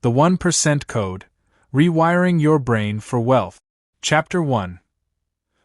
The 1% Code, Rewiring Your Brain for Wealth. Chapter 1.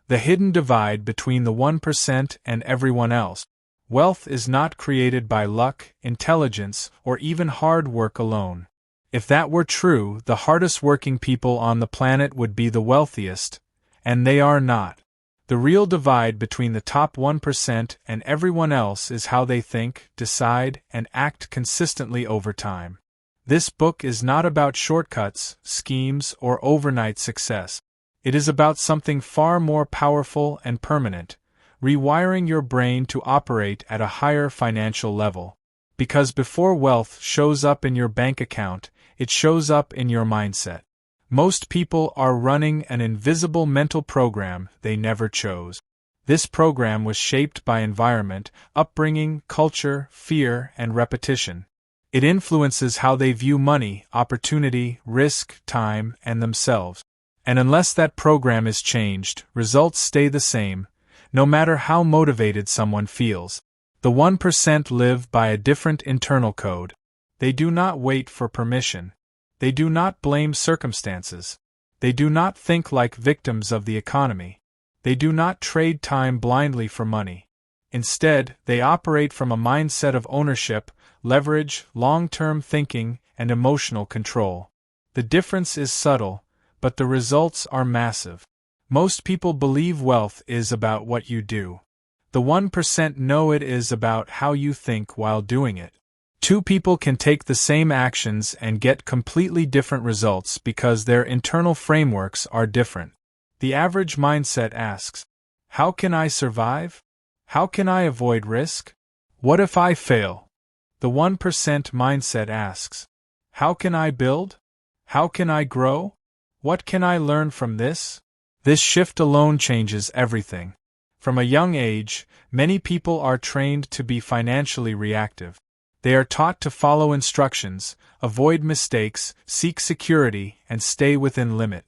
The Hidden Divide Between the 1% and Everyone Else. Wealth is not created by luck, intelligence, or even hard work alone. If that were true, the hardest working people on the planet would be the wealthiest, and they are not. The real divide between the top 1% and everyone else is how they think, decide, and act consistently over time. This book is not about shortcuts, schemes, or overnight success. It is about something far more powerful and permanent, rewiring your brain to operate at a higher financial level. Because before wealth shows up in your bank account, it shows up in your mindset. Most people are running an invisible mental program they never chose. This program was shaped by environment, upbringing, culture, fear, and repetition. It influences how they view money, opportunity, risk, time, and themselves. And unless that program is changed, results stay the same, no matter how motivated someone feels. The 1% live by a different internal code. They do not wait for permission. They do not blame circumstances. They do not think like victims of the economy. They do not trade time blindly for money. Instead, they operate from a mindset of ownership, leverage, long-term thinking, and emotional control. The difference is subtle, but the results are massive. Most people believe wealth is about what you do. The 1% know it is about how you think while doing it. Two people can take the same actions and get completely different results because their internal frameworks are different. The average mindset asks, how can I survive? How can I avoid risk? What if I fail? The 1% mindset asks, how can I build? How can I grow? What can I learn from this? This shift alone changes everything. From a young age, many people are trained to be financially reactive. They are taught to follow instructions, avoid mistakes, seek security, and stay within limit.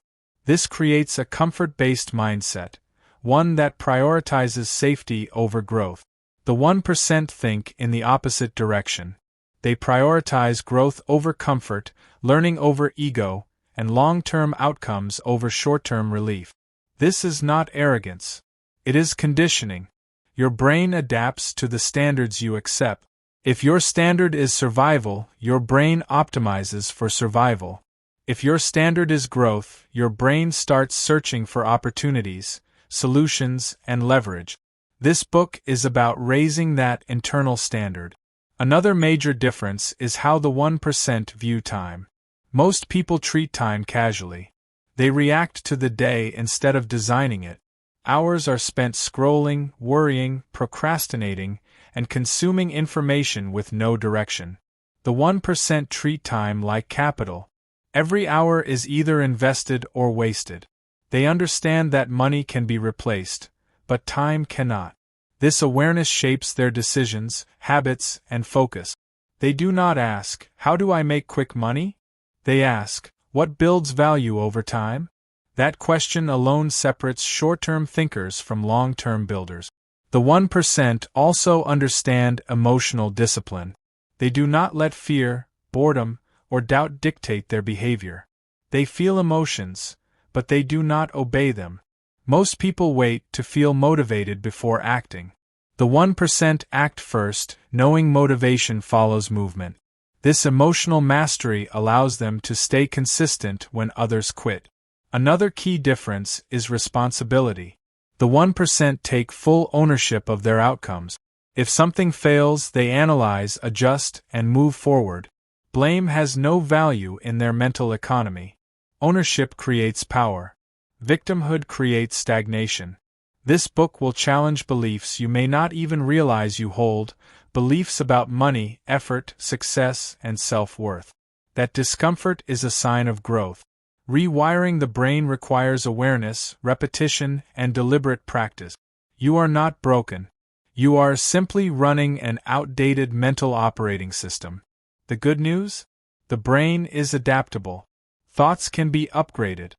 This creates a comfort-based mindset, one that prioritizes safety over growth. The 1% think in the opposite direction. They prioritize growth over comfort, learning over ego, and long-term outcomes over short-term relief. This is not arrogance. It is conditioning. Your brain adapts to the standards you accept. If your standard is survival, your brain optimizes for survival. If your standard is growth, your brain starts searching for opportunities, solutions, and leverage. This book is about raising that internal standard. Another major difference is how the 1% view time. Most people treat time casually. They react to the day instead of designing it. Hours are spent scrolling, worrying, procrastinating, and consuming information with no direction. The 1% treat time like capital. Every hour is either invested or wasted. They understand that money can be replaced, but time cannot. This awareness shapes their decisions, habits, and focus. They do not ask, how do I make quick money? They ask, what builds value over time? That question alone separates short-term thinkers from long-term builders. The 1% also understand emotional discipline. They do not let fear, boredom, or doubt dictate their behavior. They feel emotions, but they do not obey them. Most people wait to feel motivated before acting. The 1% act first, knowing motivation follows movement. This emotional mastery allows them to stay consistent when others quit. Another key difference is responsibility. The 1% take full ownership of their outcomes. If something fails, they analyze, adjust, and move forward. Blame has no value in their mental economy. Ownership creates power. Victimhood creates stagnation. This book will challenge beliefs you may not even realize you hold, beliefs about money, effort, success, and self-worth. That discomfort is a sign of growth. Rewiring the brain requires awareness, repetition, and deliberate practice. You are not broken. You are simply running an outdated mental operating system. The good news? The brain is adaptable. Thoughts can be upgraded.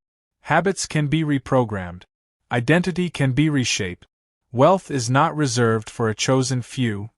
Habits can be reprogrammed. Identity can be reshaped. Wealth is not reserved for a chosen few.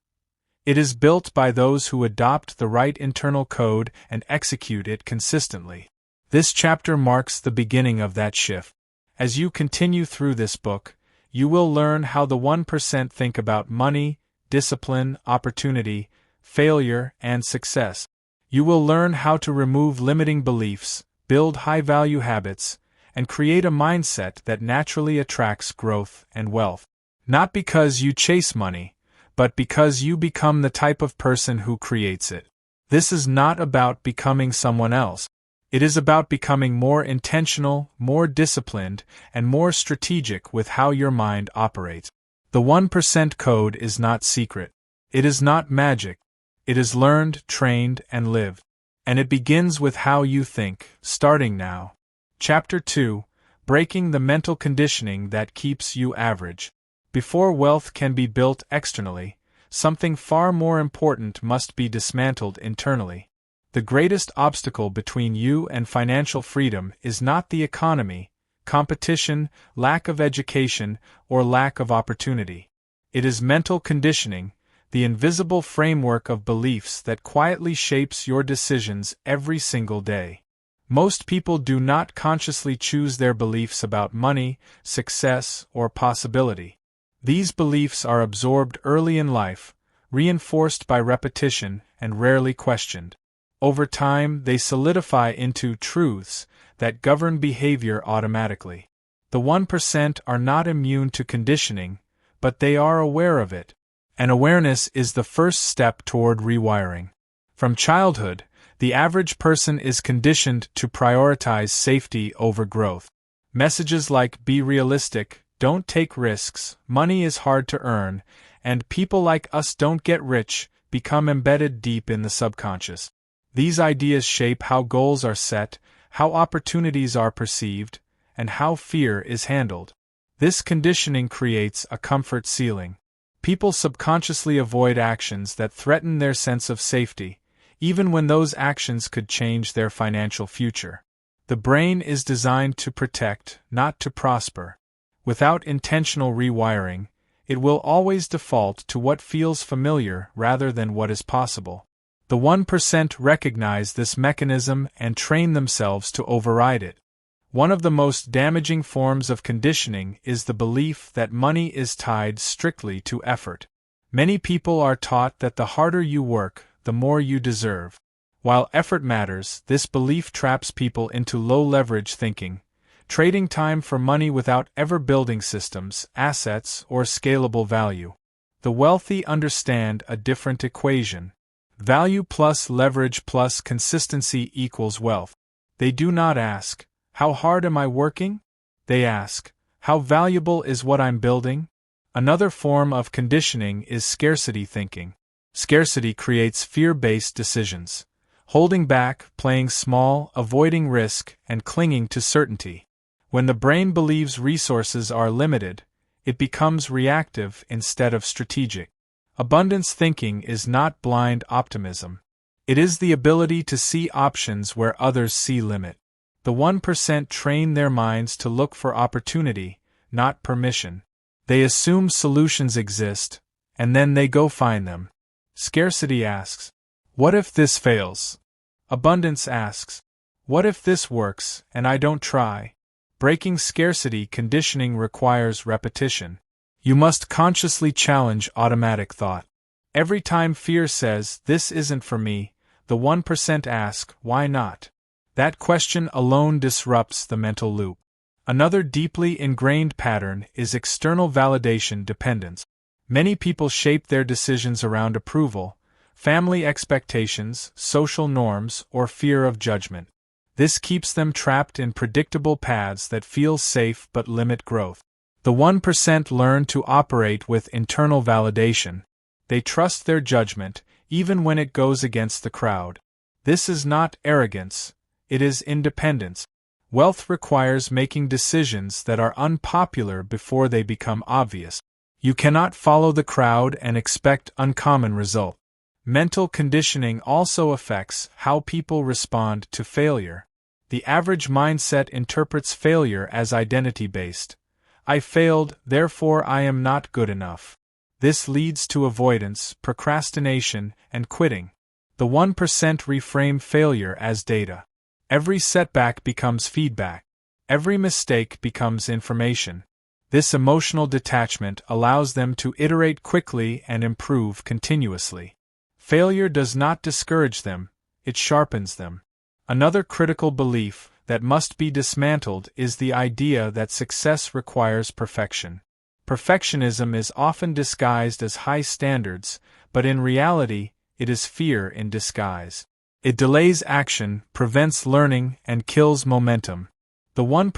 It is built by those who adopt the right internal code and execute it consistently. This chapter marks the beginning of that shift. As you continue through this book, you will learn how the 1% think about money, discipline, opportunity, failure, and success. You will learn how to remove limiting beliefs, build high-value habits, and create a mindset that naturally attracts growth and wealth. Not because you chase money, but because you become the type of person who creates it. This is not about becoming someone else. It is about becoming more intentional, more disciplined, and more strategic with how your mind operates. The 1% code is not secret. It is not magic. It is learned, trained, and lived. And it begins with how you think, starting now. Chapter 2: Breaking the Mental Conditioning That Keeps You Average. Before wealth can be built externally, something far more important must be dismantled internally. The greatest obstacle between you and financial freedom is not the economy, competition, lack of education, or lack of opportunity. It is mental conditioning, the invisible framework of beliefs that quietly shapes your decisions every single day. Most people do not consciously choose their beliefs about money, success, or possibility. These beliefs are absorbed early in life, reinforced by repetition, and rarely questioned. Over time, they solidify into truths that govern behavior automatically. The 1% are not immune to conditioning, but they are aware of it. And awareness is the first step toward rewiring. From childhood, the average person is conditioned to prioritize safety over growth. Messages like "be realistic," "don't take risks," "money is hard to earn," and "people like us don't get rich" become embedded deep in the subconscious. These ideas shape how goals are set, how opportunities are perceived, and how fear is handled. This conditioning creates a comfort ceiling. People subconsciously avoid actions that threaten their sense of safety, even when those actions could change their financial future. The brain is designed to protect, not to prosper. Without intentional rewiring, it will always default to what feels familiar rather than what is possible. The 1% recognize this mechanism and train themselves to override it. One of the most damaging forms of conditioning is the belief that money is tied strictly to effort. Many people are taught that the harder you work, the more you deserve. While effort matters, this belief traps people into low-leverage thinking, trading time for money without ever building systems, assets, or scalable value. The wealthy understand a different equation. Value plus leverage plus consistency equals wealth. They do not ask, "How hard am I working?" They ask, "How valuable is what I'm building?" Another form of conditioning is scarcity thinking. Scarcity creates fear-based decisions, holding back, playing small, avoiding risk, and clinging to certainty. When the brain believes resources are limited, it becomes reactive instead of strategic. Abundance thinking is not blind optimism. It is the ability to see options where others see limit. The 1% train their minds to look for opportunity, not permission. They assume solutions exist, and then they go find them. Scarcity asks, "What if this fails?" Abundance asks, "What if this works, and I don't try?" Breaking scarcity conditioning requires repetition. You must consciously challenge automatic thought. Every time fear says, "This isn't for me," the 1% ask, "Why not?" That question alone disrupts the mental loop. Another deeply ingrained pattern is external validation dependence. Many people shape their decisions around approval, family expectations, social norms, or fear of judgment. This keeps them trapped in predictable paths that feel safe but limit growth. The 1% learn to operate with internal validation. They trust their judgment, even when it goes against the crowd. This is not arrogance, it is independence. Wealth requires making decisions that are unpopular before they become obvious. You cannot follow the crowd and expect uncommon results. Mental conditioning also affects how people respond to failure. The average mindset interprets failure as identity-based. "I failed, therefore I am not good enough." This leads to avoidance, procrastination, and quitting. The 1% reframe failure as data. Every setback becomes feedback. Every mistake becomes information. This emotional detachment allows them to iterate quickly and improve continuously. Failure does not discourage them, it sharpens them. Another critical belief that must be dismantled is the idea that success requires perfection. Perfectionism is often disguised as high standards, but in reality, it is fear in disguise. It delays action, prevents learning, and kills momentum. The 1%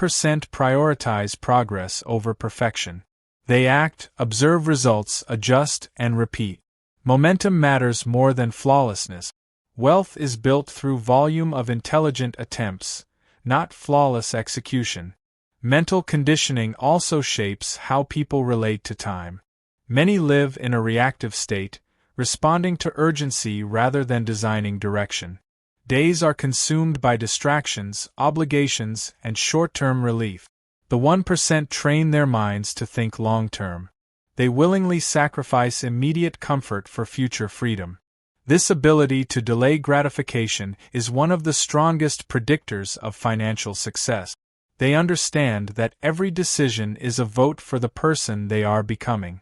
prioritize progress over perfection. They act, observe results, adjust, and repeat. Momentum matters more than flawlessness. Wealth is built through volume of intelligent attempts, not flawless execution. Mental conditioning also shapes how people relate to time. Many live in a reactive state, responding to urgency rather than designing direction. Days are consumed by distractions, obligations, and short-term relief. The 1% train their minds to think long-term. They willingly sacrifice immediate comfort for future freedom. This ability to delay gratification is one of the strongest predictors of financial success. They understand that every decision is a vote for the person they are becoming.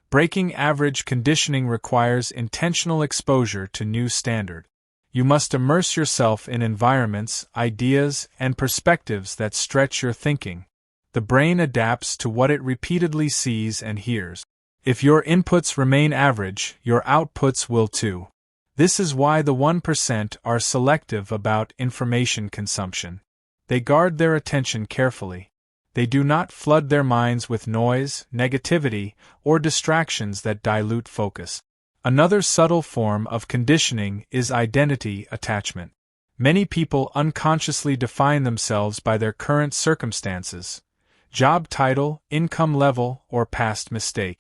Breaking average conditioning requires intentional exposure to new standard. You must immerse yourself in environments, ideas, and perspectives that stretch your thinking. The brain adapts to what it repeatedly sees and hears. If your inputs remain average, your outputs will too. This is why the 1% are selective about information consumption. They guard their attention carefully. They do not flood their minds with noise, negativity, or distractions that dilute focus. Another subtle form of conditioning is identity attachment. Many people unconsciously define themselves by their current circumstances, job title, income level, or past mistake.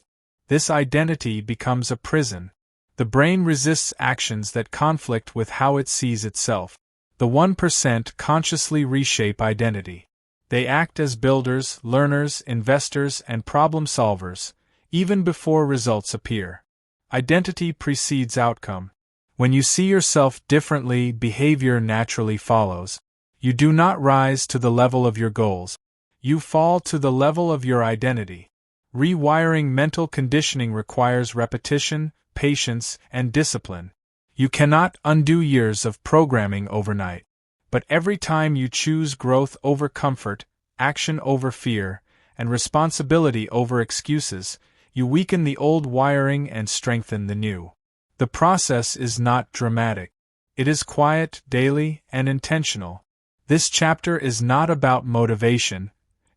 This identity becomes a prison. The brain resists actions that conflict with how it sees itself. The 1% consciously reshape identity. They act as builders, learners, investors, and problem solvers, even before results appear. Identity precedes outcome. When you see yourself differently, behavior naturally follows. You do not rise to the level of your goals. You fall to the level of your identity. Rewiring mental conditioning requires repetition, patience, and discipline. You cannot undo years of programming overnight. But every time you choose growth over comfort, action over fear, and responsibility over excuses, you weaken the old wiring and strengthen the new. The process is not dramatic. It is quiet, daily, and intentional. This chapter is not about motivation.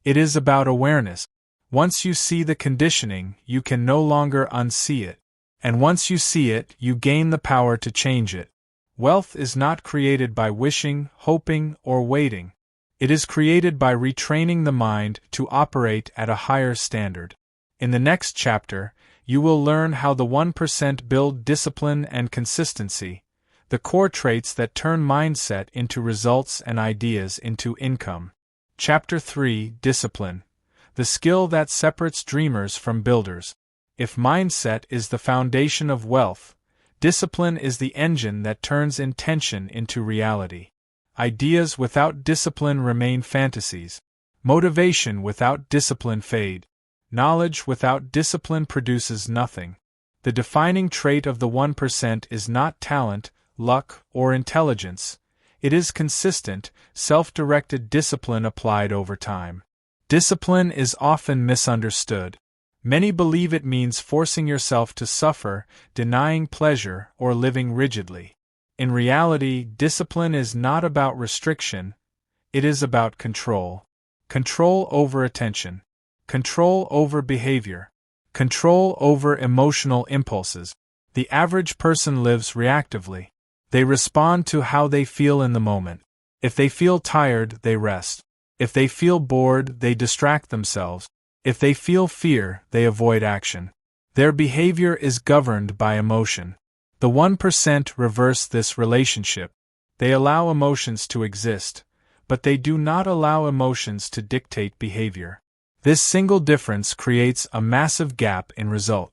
It is about awareness. Once you see the conditioning, you can no longer unsee it. And once you see it, you gain the power to change it. Wealth is not created by wishing, hoping, or waiting. It is created by retraining the mind to operate at a higher standard. In the next chapter, you will learn how the 1% build discipline and consistency, the core traits that turn mindset into results and ideas into income. Chapter 3: Discipline, the skill that separates dreamers from builders. If mindset is the foundation of wealth, discipline is the engine that turns intention into reality. Ideas without discipline remain fantasies. Motivation without discipline fade. Knowledge without discipline produces nothing. The defining trait of the 1% is not talent, luck, or intelligence. It is consistent, self-directed discipline applied over time. Discipline is often misunderstood. Many believe it means forcing yourself to suffer, denying pleasure, or living rigidly. In reality, discipline is not about restriction, it is about control. Control over attention. Control over behavior. Control over emotional impulses. The average person lives reactively. They respond to how they feel in the moment. If they feel tired, they rest. If they feel bored, they distract themselves. If they feel fear, they avoid action. Their behavior is governed by emotion. The 1% reverse this relationship. They allow emotions to exist, but they do not allow emotions to dictate behavior. This single difference creates a massive gap in result.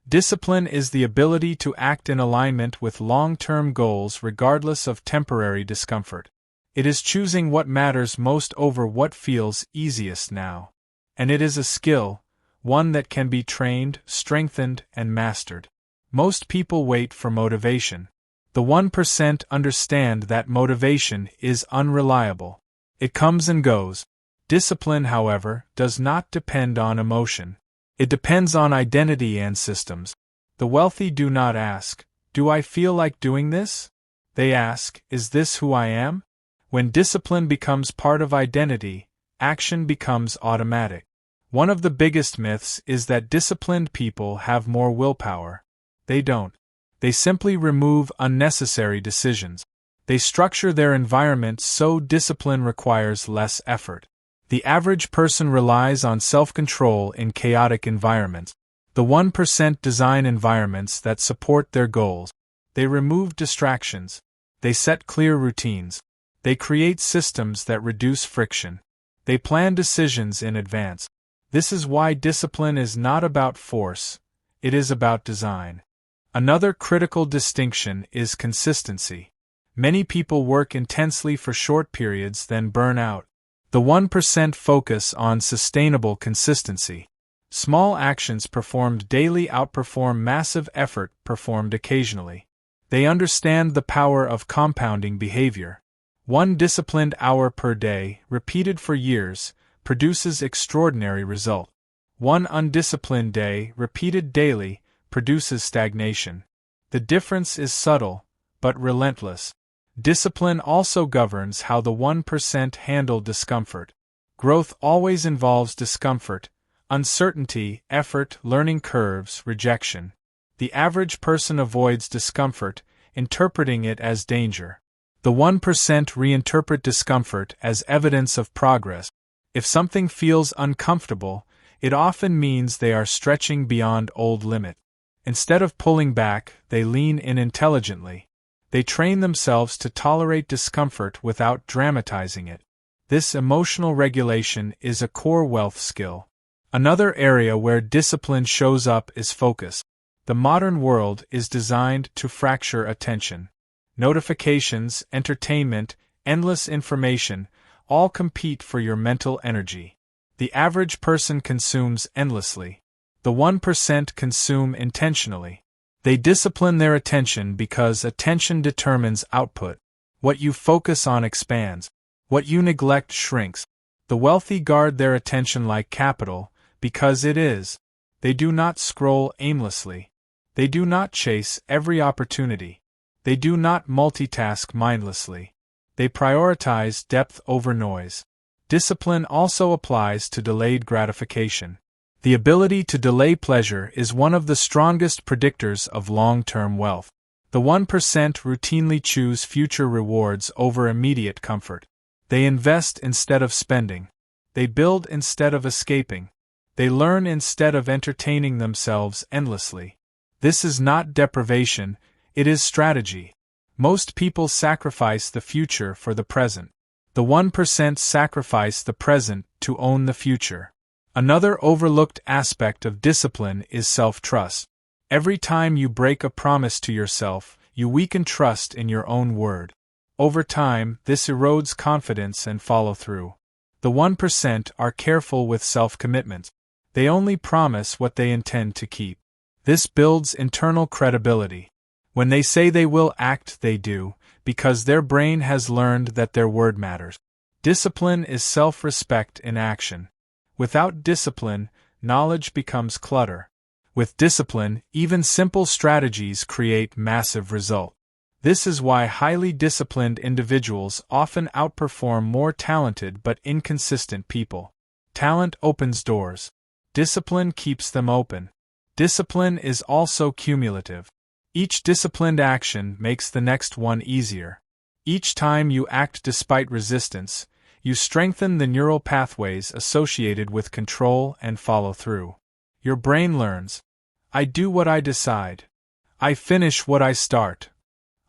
Discipline is the ability to act in alignment with long-term goals regardless of temporary discomfort. It is choosing what matters most over what feels easiest now. And it is a skill, one that can be trained, strengthened, and mastered. Most people wait for motivation. The 1% understand that motivation is unreliable. It comes and goes. Discipline, however, does not depend on emotion. It depends on identity and systems. The wealthy do not ask, "Do I feel like doing this?" They ask, "Is this who I am?" When discipline becomes part of identity, action becomes automatic. One of the biggest myths is that disciplined people have more willpower. They don't. They simply remove unnecessary decisions. They structure their environment so discipline requires less effort. The average person relies on self-control in chaotic environments. The 1% design environments that support their goals. They remove distractions. They set clear routines. They create systems that reduce friction. They plan decisions in advance. This is why discipline is not about force, it is about design. Another critical distinction is consistency. Many people work intensely for short periods then burn out. The 1% focus on sustainable consistency. Small actions performed daily outperform massive effort performed occasionally. They understand the power of compounding behavior. One disciplined hour per day, repeated for years, produces extraordinary result. One undisciplined day, repeated daily, produces stagnation. The difference is subtle, but relentless. Discipline also governs how the 1% handle discomfort. Growth always involves discomfort, uncertainty, effort, learning curves, rejection. The average person avoids discomfort, interpreting it as danger. The 1% reinterpret discomfort as evidence of progress. If something feels uncomfortable, it often means they are stretching beyond old limit. Instead of pulling back, they lean in intelligently. They train themselves to tolerate discomfort without dramatizing it. This emotional regulation is a core wealth skill. Another area where discipline shows up is focus. The modern world is designed to fracture attention. Notifications, entertainment, endless information, all compete for your mental energy. The average person consumes endlessly. The 1% consume intentionally. They discipline their attention because attention determines output. What you focus on expands. What you neglect shrinks. The wealthy guard their attention like capital, because it is. They do not scroll aimlessly. They do not chase every opportunity. They do not multitask mindlessly. They prioritize depth over noise. Discipline also applies to delayed gratification. The ability to delay pleasure is one of the strongest predictors of long-term wealth. The 1% routinely choose future rewards over immediate comfort. They invest instead of spending. They build instead of escaping. They learn instead of entertaining themselves endlessly. This is not deprivation, it is strategy. Most people sacrifice the future for the present. The 1% sacrifice the present to own the future. Another overlooked aspect of discipline is self-trust. Every time you break a promise to yourself, you weaken trust in your own word. Over time, this erodes confidence and follow-through. The 1% are careful with self-commitment. They only promise what they intend to keep. This builds internal credibility. When they say they will act, they do, because their brain has learned that their word matters. Discipline is self-respect in action. Without discipline, knowledge becomes clutter. With discipline, even simple strategies create massive results. This is why highly disciplined individuals often outperform more talented but inconsistent people. Talent opens doors. Discipline keeps them open. Discipline is also cumulative. Each disciplined action makes the next one easier. Each time you act despite resistance, you strengthen the neural pathways associated with control and follow-through. Your brain learns. I do what I decide. I finish what I start.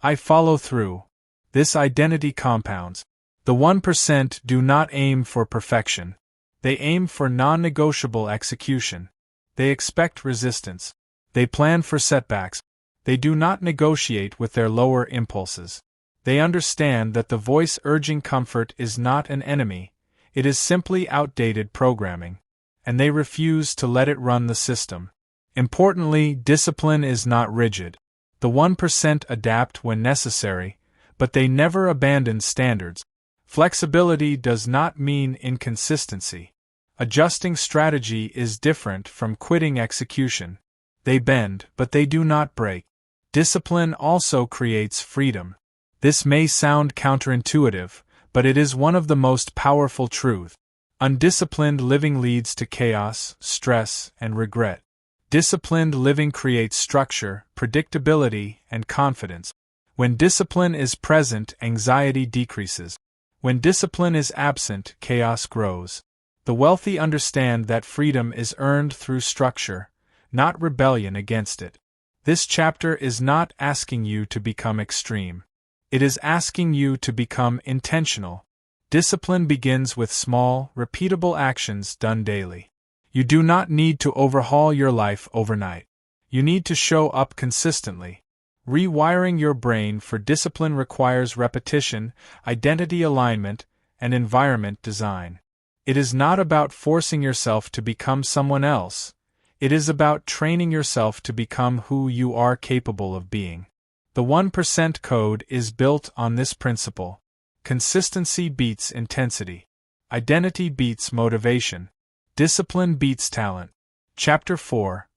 I follow through. This identity compounds. The 1% do not aim for perfection. They aim for non-negotiable execution. They expect resistance. They plan for setbacks. They do not negotiate with their lower impulses. They understand that the voice urging comfort is not an enemy, it is simply outdated programming. And they refuse to let it run the system. Importantly, discipline is not rigid. The 1% adapt when necessary, but they never abandon standards. Flexibility does not mean inconsistency. Adjusting strategy is different from quitting execution. They bend, but they do not break. Discipline also creates freedom. This may sound counterintuitive, but it is one of the most powerful truths. Undisciplined living leads to chaos, stress, and regret. Disciplined living creates structure, predictability, and confidence. When discipline is present, anxiety decreases. When discipline is absent, chaos grows. The wealthy understand that freedom is earned through structure, not rebellion against it. This chapter is not asking you to become extreme. It is asking you to become intentional. Discipline begins with small, repeatable actions done daily. You do not need to overhaul your life overnight. You need to show up consistently. Rewiring your brain for discipline requires repetition, identity alignment, and environment design. It is not about forcing yourself to become someone else. It is about training yourself to become who you are capable of being. The 1% code is built on this principle. Consistency beats intensity. Identity beats motivation. Discipline beats talent. Chapter 4.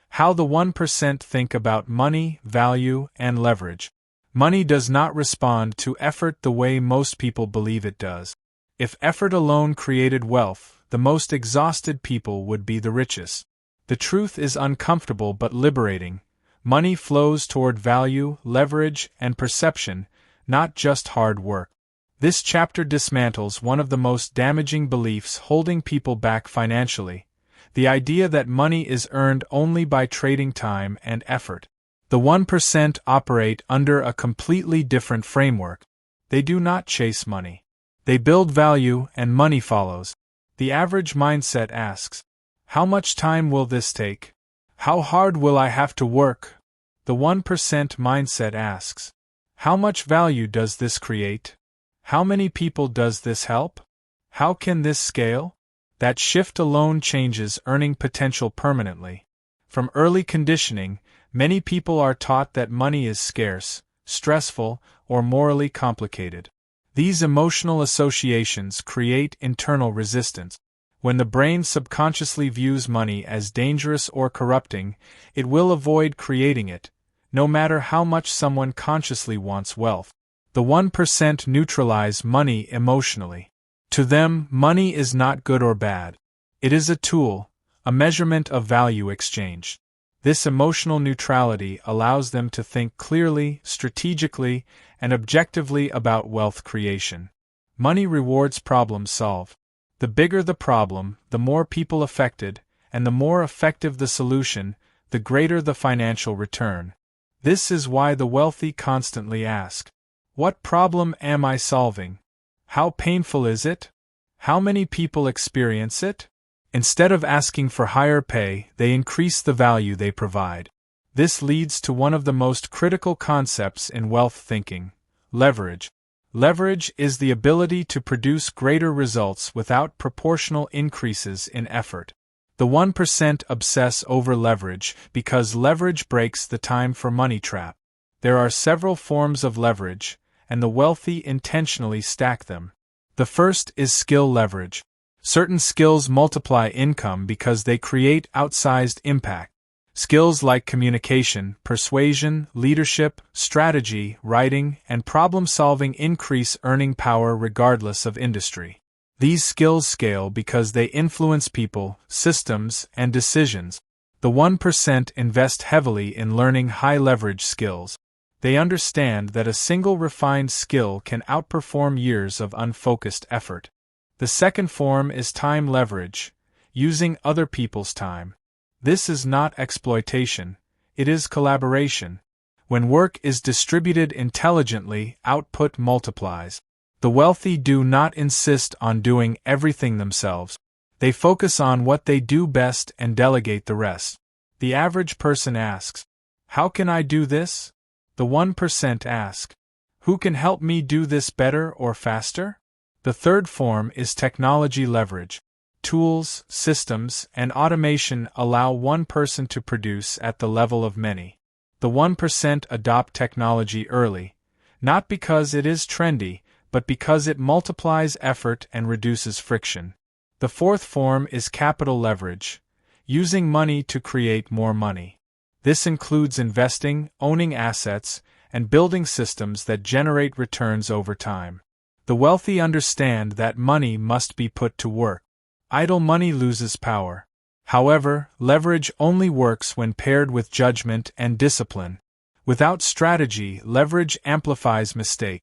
How the 1% think about money, value, and leverage. Money does not respond to effort the way most people believe it does. If effort alone created wealth, the most exhausted people would be the richest. The truth is uncomfortable but liberating. Money flows toward value, leverage, and perception, not just hard work. This chapter dismantles one of the most damaging beliefs holding people back financially: the idea that money is earned only by trading time and effort. The 1% operate under a completely different framework. They do not chase money. They build value and money follows. The average mindset asks, how much time will this take? How hard will I have to work? The 1% mindset asks, how much value does this create? How many people does this help? How can this scale? That shift alone changes earning potential permanently. From early conditioning, many people are taught that money is scarce, stressful, or morally complicated. These emotional associations create internal resistance. When the brain subconsciously views money as dangerous or corrupting, it will avoid creating it, no matter how much someone consciously wants wealth. The 1% neutralize money emotionally. To them, money is not good or bad. It is a tool, a measurement of value exchange. This emotional neutrality allows them to think clearly, strategically, and objectively about wealth creation. Money rewards problems solved. The bigger the problem, the more people affected, and the more effective the solution, the greater the financial return. This is why the wealthy constantly ask, what problem am I solving? How painful is it? How many people experience it? Instead of asking for higher pay, they increase the value they provide. This leads to one of the most critical concepts in wealth thinking: leverage. Leverage is the ability to produce greater results without proportional increases in effort. The 1% obsess over leverage because leverage breaks the time for money trap. There are several forms of leverage, and the wealthy intentionally stack them. The first is skill leverage. Certain skills multiply income because they create outsized impact. Skills like communication, persuasion, leadership, strategy, writing, and problem-solving increase earning power regardless of industry. These skills scale because they influence people, systems, and decisions. The 1% invest heavily in learning high-leverage skills. They understand that a single refined skill can outperform years of unfocused effort. The second form is time leverage, using other people's time. This is not exploitation, it is collaboration. When work is distributed intelligently, output multiplies. The wealthy do not insist on doing everything themselves. They focus on what they do best and delegate the rest. The average person asks, "How can I do this?" The 1% ask, "Who can help me do this better or faster?" The third form is technology leverage. Tools, systems, and automation allow one person to produce at the level of many. The 1% adopt technology early, not because it is trendy, but because it multiplies effort and reduces friction. The fourth form is capital leverage, using money to create more money. This includes investing, owning assets, and building systems that generate returns over time. The wealthy understand that money must be put to work. Idle money loses power. However, leverage only works when paired with judgment and discipline. Without strategy, leverage amplifies mistake.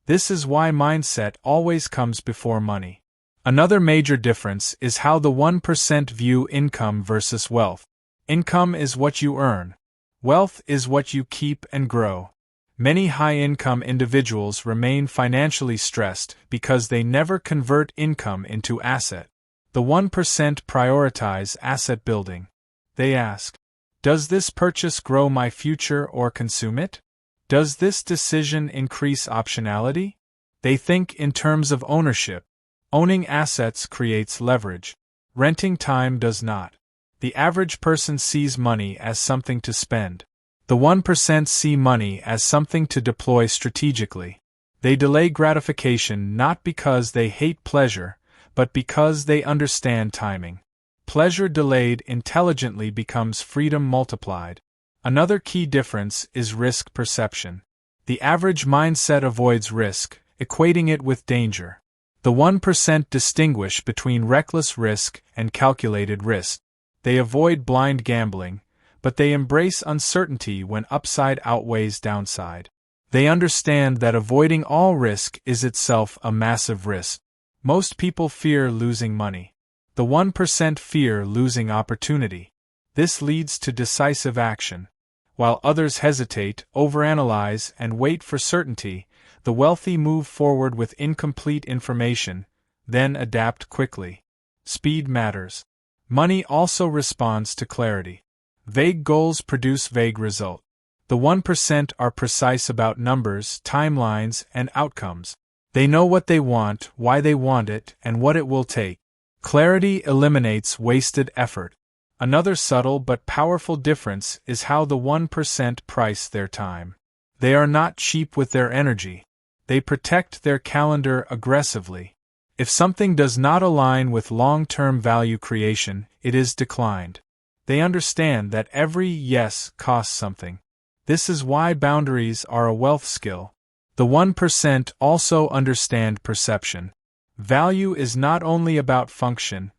This is why mindset always comes before money. Another major difference is how the 1% view income versus wealth. Income is what you earn. Wealth is what you keep and grow. Many high-income individuals remain financially stressed because they never convert income into asset. The 1% prioritize asset building. They ask, "Does this purchase grow my future or consume it? Does this decision increase optionality?" They think in terms of ownership. Owning assets creates leverage. Renting time does not. The average person sees money as something to spend. The 1% see money as something to deploy strategically. They delay gratification not because they hate pleasure, but because they understand timing. Pleasure delayed intelligently becomes freedom multiplied. Another key difference is risk perception. The average mindset avoids risk, equating it with danger. The 1% distinguish between reckless risk and calculated risk. They avoid blind gambling, but they embrace uncertainty when upside outweighs downside. They understand that avoiding all risk is itself a massive risk. Most people fear losing money. The 1% fear losing opportunity. This leads to decisive action. While others hesitate, overanalyze, and wait for certainty, the wealthy move forward with incomplete information, then adapt quickly. Speed matters. Money also responds to clarity. Vague goals produce vague results. The 1% are precise about numbers, timelines, and outcomes. They know what they want, why they want it, and what it will take. Clarity eliminates wasted effort. Another subtle but powerful difference is how the 1% price their time. They are not cheap with their energy. They protect their calendar aggressively. If something does not align with long-term value creation, it is declined. They understand that every yes costs something. This is why boundaries are a wealth skill. The 1% also understand perception. Value is not only about function,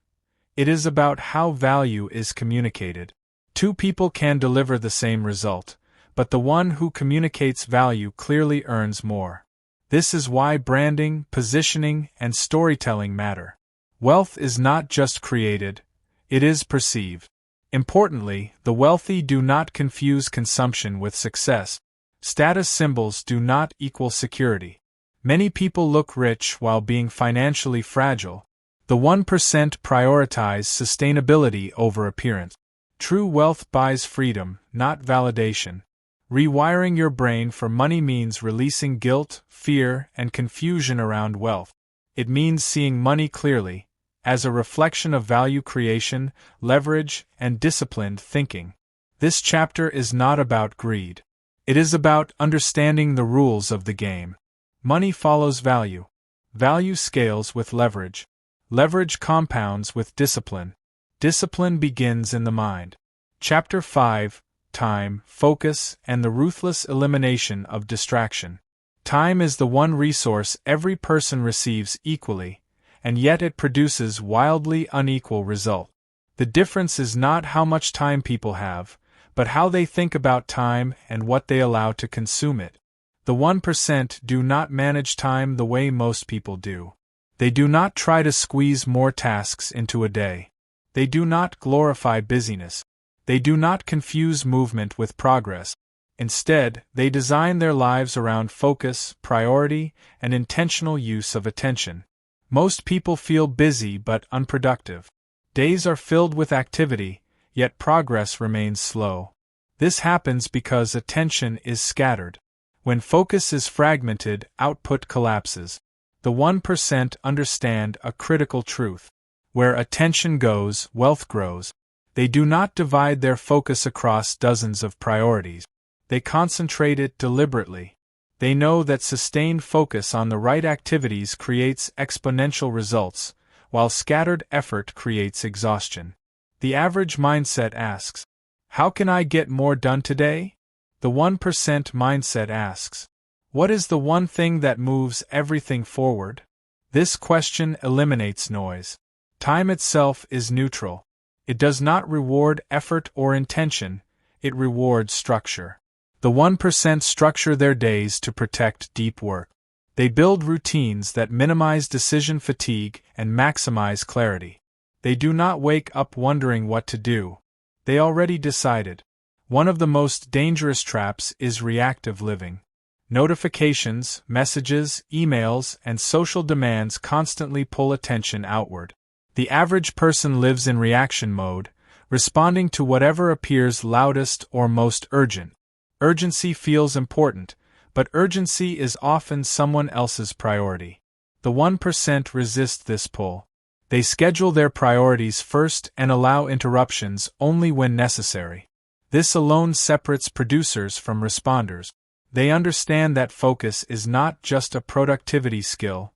it is about how value is communicated. Two people can deliver the same result, but the one who communicates value clearly earns more. This is why branding, positioning, and storytelling matter. Wealth is not just created, it is perceived. Importantly, the wealthy do not confuse consumption with success. Status symbols do not equal security. Many people look rich while being financially fragile. The 1% prioritize sustainability over appearance. True wealth buys freedom, not validation. Rewiring your brain for money means releasing guilt, fear, and confusion around wealth. It means seeing money clearly, as a reflection of value creation, leverage, and disciplined thinking. This chapter is not about greed. It is about understanding the rules of the game. Money follows value. Value scales with leverage. Leverage compounds with discipline. Discipline begins in the mind. Chapter 5: Time, Focus, and the Ruthless Elimination of Distraction. Time is the one resource every person receives equally, and yet it produces wildly unequal results. The difference is not how much time people have, but how they think about time and what they allow to consume it. The 1% do not manage time the way most people do. They do not try to squeeze more tasks into a day. They do not glorify busyness. They do not confuse movement with progress. Instead, they design their lives around focus, priority, and intentional use of attention. Most people feel busy but unproductive. Days are filled with activity, yet progress remains slow. This happens because attention is scattered. When focus is fragmented, output collapses. The 1% understand a critical truth. Where attention goes, wealth grows. They do not divide their focus across dozens of priorities. They concentrate it deliberately. They know that sustained focus on the right activities creates exponential results, while scattered effort creates exhaustion. The average mindset asks, "How can I get more done today?" The 1% mindset asks, "What is the one thing that moves everything forward?" This question eliminates noise. Time itself is neutral. It does not reward effort or intention, it rewards structure. The 1% structure their days to protect deep work. They build routines that minimize decision fatigue and maximize clarity. They do not wake up wondering what to do. They already decided. One of the most dangerous traps is reactive living. Notifications, messages, emails, and social demands constantly pull attention outward. The average person lives in reaction mode, responding to whatever appears loudest or most urgent. Urgency feels important, but urgency is often someone else's priority. The 1% resist this pull. They schedule their priorities first and allow interruptions only when necessary. This alone separates producers from responders. They understand that focus is not just a productivity skill,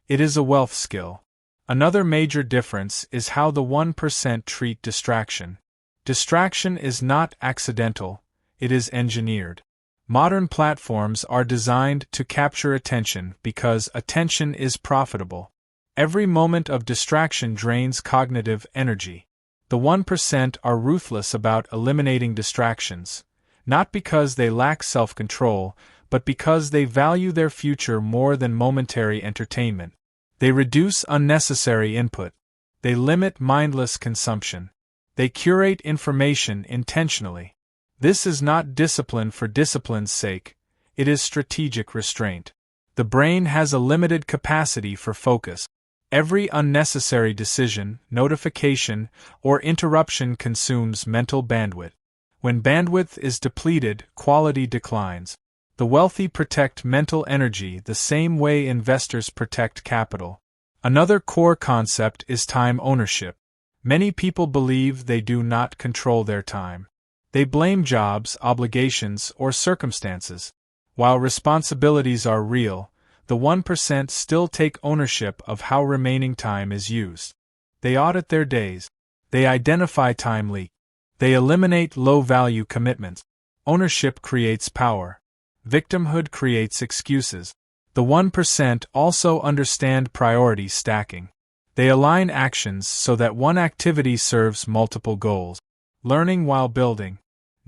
it is a wealth skill. Another major difference is how the 1% treat distraction. Distraction is not accidental, it is engineered. Modern platforms are designed to capture attention because attention is profitable. Every moment of distraction drains cognitive energy. The 1% are ruthless about eliminating distractions, not because they lack self-control, but because they value their future more than momentary entertainment. They reduce unnecessary input. They limit mindless consumption. They curate information intentionally. This is not discipline for discipline's sake, it is strategic restraint. The brain has a limited capacity for focus. Every unnecessary decision, notification, or interruption consumes mental bandwidth. When bandwidth is depleted, quality declines. The wealthy protect mental energy the same way investors protect capital. Another core concept is time ownership. Many people believe they do not control their time. They blame jobs, obligations, or circumstances. While responsibilities are real, the 1% still take ownership of how remaining time is used. They audit their days. They identify time leak. They eliminate low-value commitments. Ownership creates power. Victimhood creates excuses. The 1% also understand priority stacking. They align actions so that one activity serves multiple goals. Learning while building.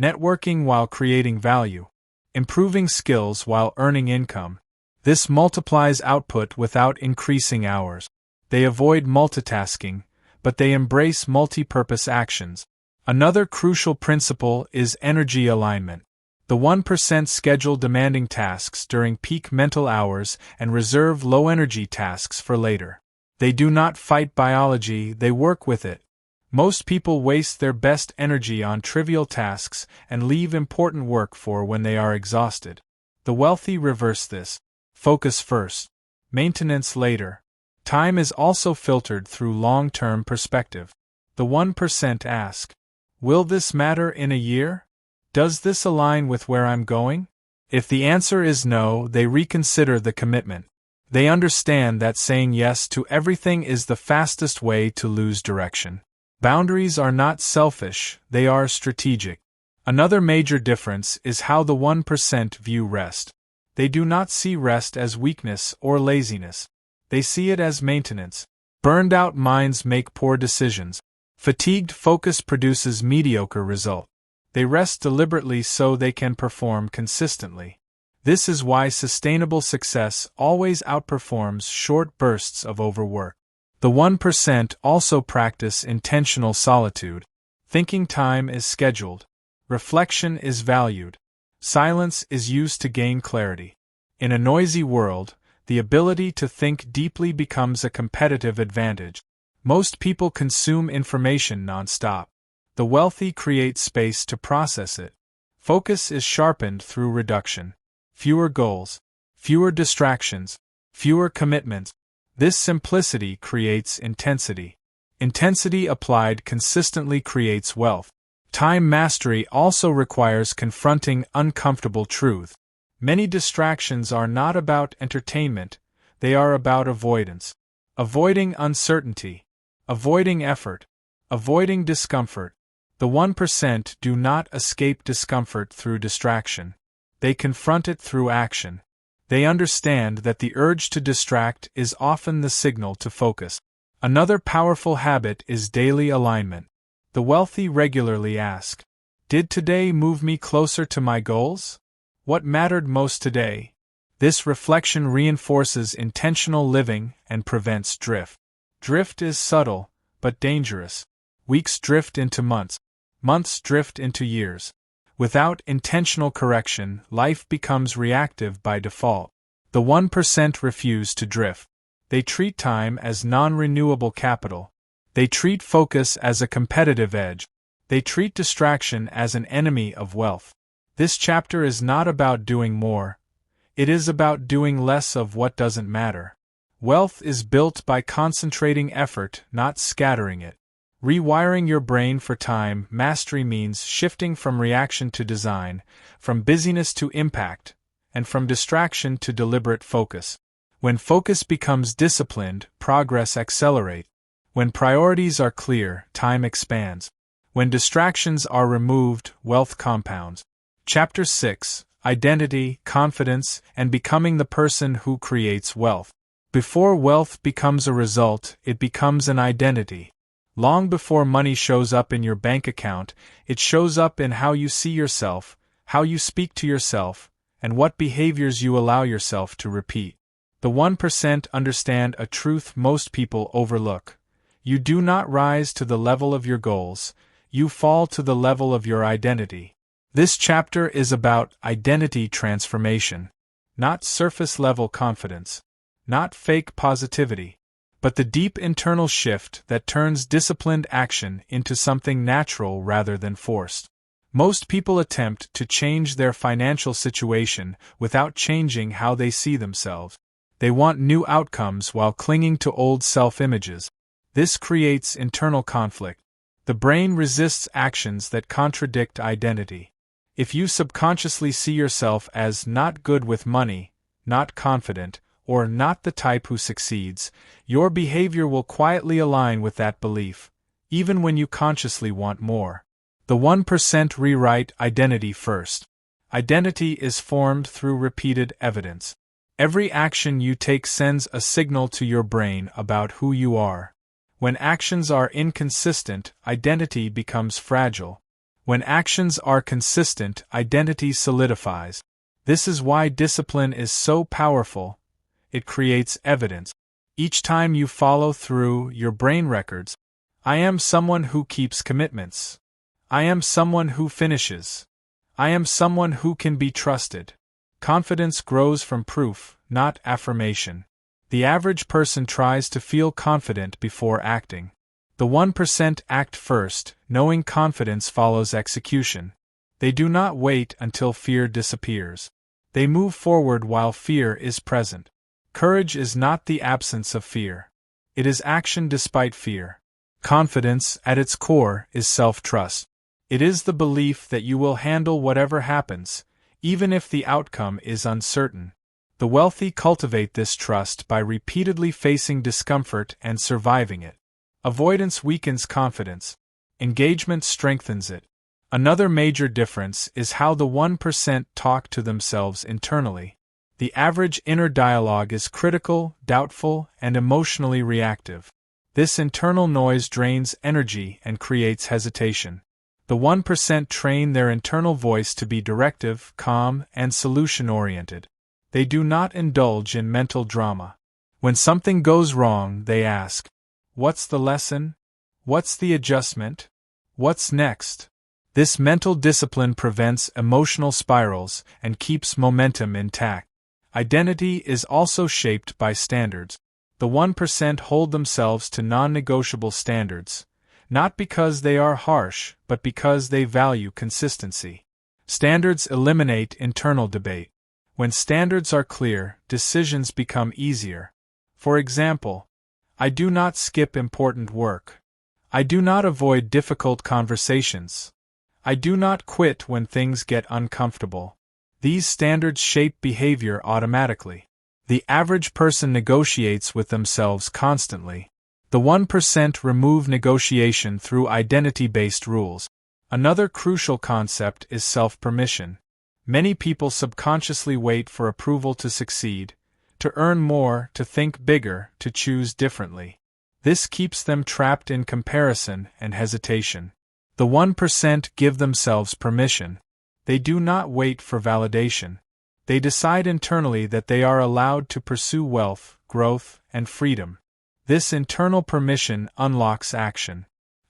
Networking while creating value. Improving skills while earning income. This multiplies output without increasing hours. They avoid multitasking, but they embrace multi-purpose actions. Another crucial principle is energy alignment. The 1% schedule demanding tasks during peak mental hours and reserve low-energy tasks for later. They do not fight biology, they work with it. Most people waste their best energy on trivial tasks and leave important work for when they are exhausted. The wealthy reverse this. Focus first. Maintenance later. Time is also filtered through long-term perspective. The 1% ask, "Will this matter in a year? Does this align with where I'm going?" If the answer is no, they reconsider the commitment. They understand that saying yes to everything is the fastest way to lose direction. Boundaries are not selfish, they are strategic. Another major difference is how the 1% view rest. They do not see rest as weakness or laziness. They see it as maintenance. Burned-out minds make poor decisions. Fatigued focus produces mediocre result. They rest deliberately so they can perform consistently. This is why sustainable success always outperforms short bursts of overwork. The 1% also practice intentional solitude. Thinking time is scheduled. Reflection is valued. Silence is used to gain clarity. In a noisy world, the ability to think deeply becomes a competitive advantage. Most people consume information non-stop. The wealthy create space to process it. Focus is sharpened through reduction. Fewer goals, fewer distractions, fewer commitments. This simplicity creates intensity. Intensity applied consistently creates wealth. Time mastery also requires confronting uncomfortable truth. Many distractions are not about entertainment, they are about avoidance. Avoiding uncertainty, avoiding effort, avoiding discomfort. The 1% do not escape discomfort through distraction. They confront it through action. They understand that the urge to distract is often the signal to focus. Another powerful habit is daily alignment. The wealthy regularly ask, "Did today move me closer to my goals? What mattered most today?" This reflection reinforces intentional living and prevents drift. Drift is subtle, but dangerous. Weeks drift into months. Months drift into years. Without intentional correction, life becomes reactive by default. The 1% refuse to drift. They treat time as non-renewable capital. They treat focus as a competitive edge. They treat distraction as an enemy of wealth. This chapter is not about doing more. It is about doing less of what doesn't matter. Wealth is built by concentrating effort, not scattering it. Rewiring your brain for time mastery means shifting from reaction to design, from busyness to impact, and from distraction to deliberate focus. When focus becomes disciplined, progress accelerates. When priorities are clear, time expands. When distractions are removed, wealth compounds. Chapter 6: Identity, Confidence, and Becoming the Person Who Creates Wealth. Before wealth becomes a result, it becomes an identity. Long before money shows up in your bank account, it shows up in how you see yourself, how you speak to yourself, and what behaviors you allow yourself to repeat. The 1% understand a truth most people overlook. You do not rise to the level of your goals, you fall to the level of your identity. This chapter is about identity transformation. Not surface-level confidence. Not fake positivity. But the deep internal shift that turns disciplined action into something natural rather than forced. Most people attempt to change their financial situation without changing how they see themselves. They want new outcomes while clinging to old self-images. This creates internal conflict. The brain resists actions that contradict identity. If you subconsciously see yourself as not good with money, not confident, or not the type who succeeds, your behavior will quietly align with that belief, even when you consciously want more. The 1% rewrite identity first. Identity is formed through repeated evidence. Every action you take sends a signal to your brain about who you are. When actions are inconsistent, identity becomes fragile. When actions are consistent, identity solidifies. This is why discipline is so powerful. It creates evidence. Each time you follow through, your brain records, "I am someone who keeps commitments. I am someone who finishes. I am someone who can be trusted." Confidence grows from proof, not affirmation. The average person tries to feel confident before acting. The 1% act first, knowing confidence follows execution. They do not wait until fear disappears. They move forward while fear is present. Courage is not the absence of fear. It is action despite fear. Confidence, at its core, is self-trust. It is the belief that you will handle whatever happens, even if the outcome is uncertain. The wealthy cultivate this trust by repeatedly facing discomfort and surviving it. Avoidance weakens confidence. Engagement strengthens it. Another major difference is how the 1% talk to themselves internally. The average inner dialogue is critical, doubtful, and emotionally reactive. This internal noise drains energy and creates hesitation. The 1% train their internal voice to be directive, calm, and solution-oriented. They do not indulge in mental drama. When something goes wrong, they ask, "What's the lesson? What's the adjustment? What's next?" This mental discipline prevents emotional spirals and keeps momentum intact. Identity is also shaped by standards. The 1% hold themselves to non-negotiable standards, not because they are harsh, but because they value consistency. Standards eliminate internal debate. When standards are clear, decisions become easier. For example, I do not skip important work. I do not avoid difficult conversations. I do not quit when things get uncomfortable. These standards shape behavior automatically. The average person negotiates with themselves constantly. The 1% remove negotiation through identity-based rules. Another crucial concept is self-permission. Many people subconsciously wait for approval to succeed, to earn more, to think bigger, to choose differently. This keeps them trapped in comparison and hesitation. The 1% give themselves permission. They do not wait for validation. They decide internally that they are allowed to pursue wealth, growth, and freedom. This internal permission unlocks action.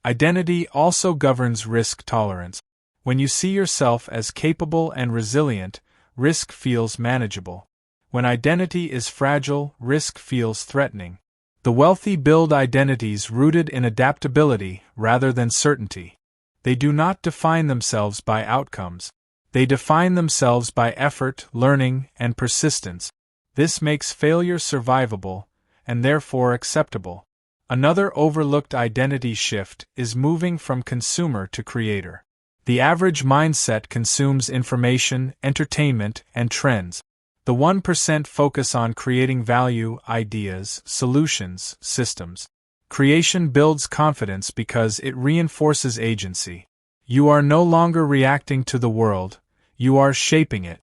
Identity also governs risk tolerance. When you see yourself as capable and resilient, risk feels manageable. When identity is fragile, risk feels threatening. The wealthy build identities rooted in adaptability rather than certainty. They do not define themselves by outcomes. They define themselves by effort, learning, and persistence. This makes failure survivable, and therefore acceptable. Another overlooked identity shift is moving from consumer to creator. The average mindset consumes information, entertainment, and trends. The 1% focus on creating value, ideas, solutions, systems. Creation builds confidence because it reinforces agency. You are no longer reacting to the world, you are shaping it.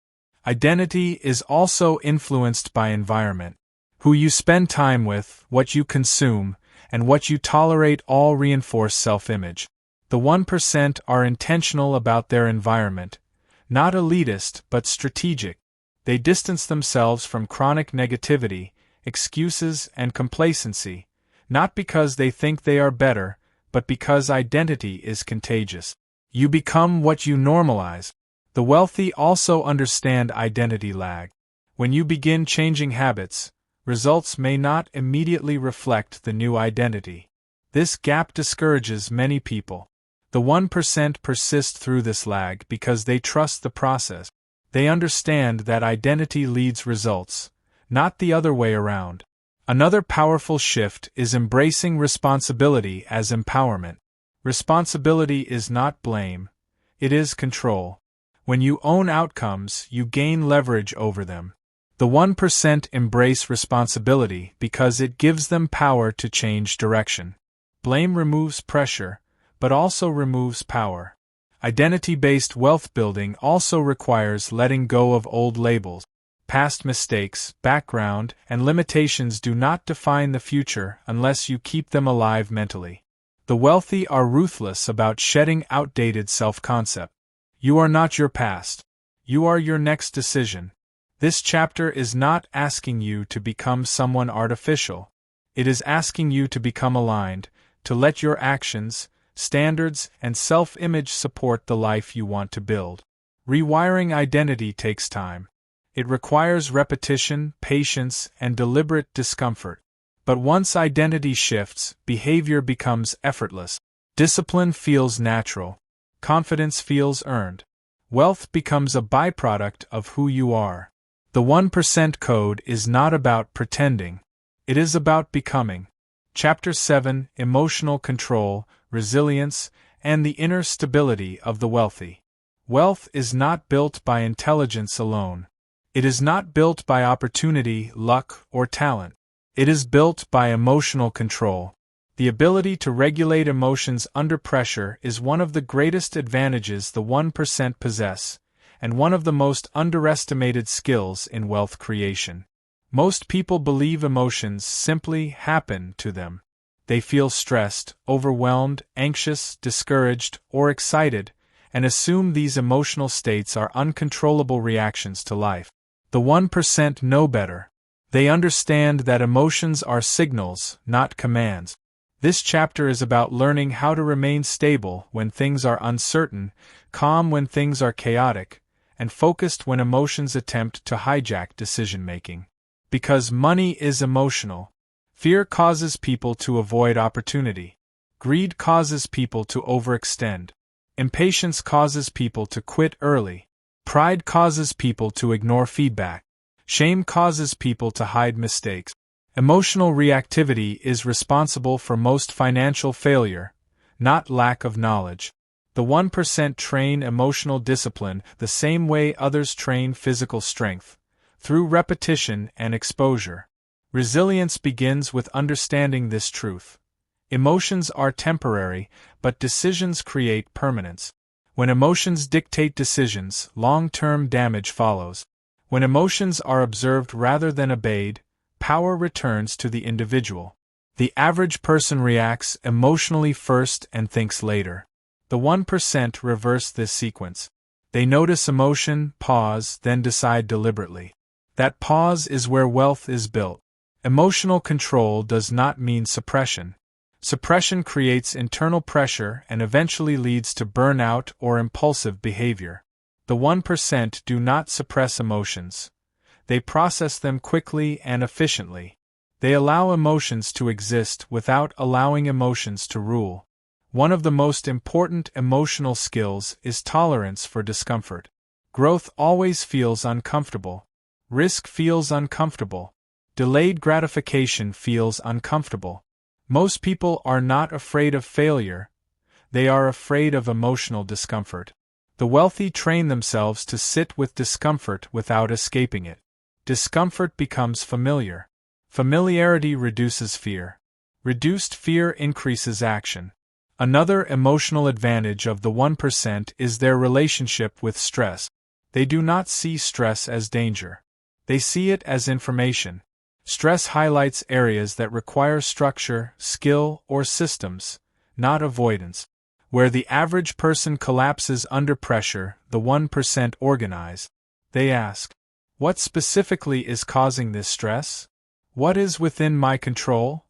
Identity is also influenced by environment. Who you spend time with, what you consume, and what you tolerate all reinforce self-image. The 1% are intentional about their environment, not elitist but strategic. They distance themselves from chronic negativity, excuses, and complacency, not because they think they are better, but because identity is contagious. You become what you normalize. The wealthy also understand identity lag. When you begin changing habits, results may not immediately reflect the new identity. This gap discourages many people. The 1% persist through this lag because they trust the process. They understand that identity leads results, not the other way around. Another powerful shift is embracing responsibility as empowerment. Responsibility is not blame, it is control. When you own outcomes, you gain leverage over them. The 1% embrace responsibility because it gives them power to change direction. Blame removes pressure, but also removes power. Identity-based wealth building also requires letting go of old labels. Past mistakes, background, and limitations do not define the future unless you keep them alive mentally. The wealthy are ruthless about shedding outdated self-concept. You are not your past. You are your next decision. This chapter is not asking you to become someone artificial. It is asking you to become aligned, to let your actions, standards, and self-image support the life you want to build. Rewiring identity takes time. It requires repetition, patience, and deliberate discomfort. But once identity shifts, behavior becomes effortless. Discipline feels natural. Confidence feels earned. Wealth becomes a byproduct of who you are. The 1% code is not about pretending. It is about becoming. Chapter 7: Emotional Control, Resilience, and the Inner Stability of the Wealthy. Wealth is not built by intelligence alone. It is not built by opportunity, luck, or talent. It is built by emotional control. The ability to regulate emotions under pressure is one of the greatest advantages the 1% possess, and one of the most underestimated skills in wealth creation. Most people believe emotions simply happen to them. They feel stressed, overwhelmed, anxious, discouraged, or excited, and assume these emotional states are uncontrollable reactions to life. The 1% know better. They understand that emotions are signals, not commands. This chapter is about learning how to remain stable when things are uncertain, calm when things are chaotic, and focused when emotions attempt to hijack decision-making. Because money is emotional, fear causes people to avoid opportunity. Greed causes people to overextend. Impatience causes people to quit early. Pride causes people to ignore feedback. Shame causes people to hide mistakes. Emotional reactivity is responsible for most financial failure, not lack of knowledge. The 1% train emotional discipline the same way others train physical strength, through repetition and exposure. Resilience begins with understanding this truth. Emotions are temporary, but decisions create permanence. When emotions dictate decisions, long-term damage follows. When emotions are observed rather than obeyed, power returns to the individual. The average person reacts emotionally first and thinks later. The 1% reverse this sequence. They notice emotion, pause, then decide deliberately. That pause is where wealth is built. Emotional control does not mean suppression. Suppression creates internal pressure and eventually leads to burnout or impulsive behavior. The 1% do not suppress emotions. They process them quickly and efficiently. They allow emotions to exist without allowing emotions to rule. One of the most important emotional skills is tolerance for discomfort. Growth always feels uncomfortable. Risk feels uncomfortable. Delayed gratification feels uncomfortable. Most people are not afraid of failure. They are afraid of emotional discomfort. The wealthy train themselves to sit with discomfort without escaping it. Discomfort becomes familiar. Familiarity reduces fear. Reduced fear increases action. Another emotional advantage of the 1% is their relationship with stress. They do not see stress as danger. They see it as information. Stress highlights areas that require structure, skill, or systems, not avoidance. Where the average person collapses under pressure, the 1% organize. They ask, what specifically is causing this stress? What is within my control?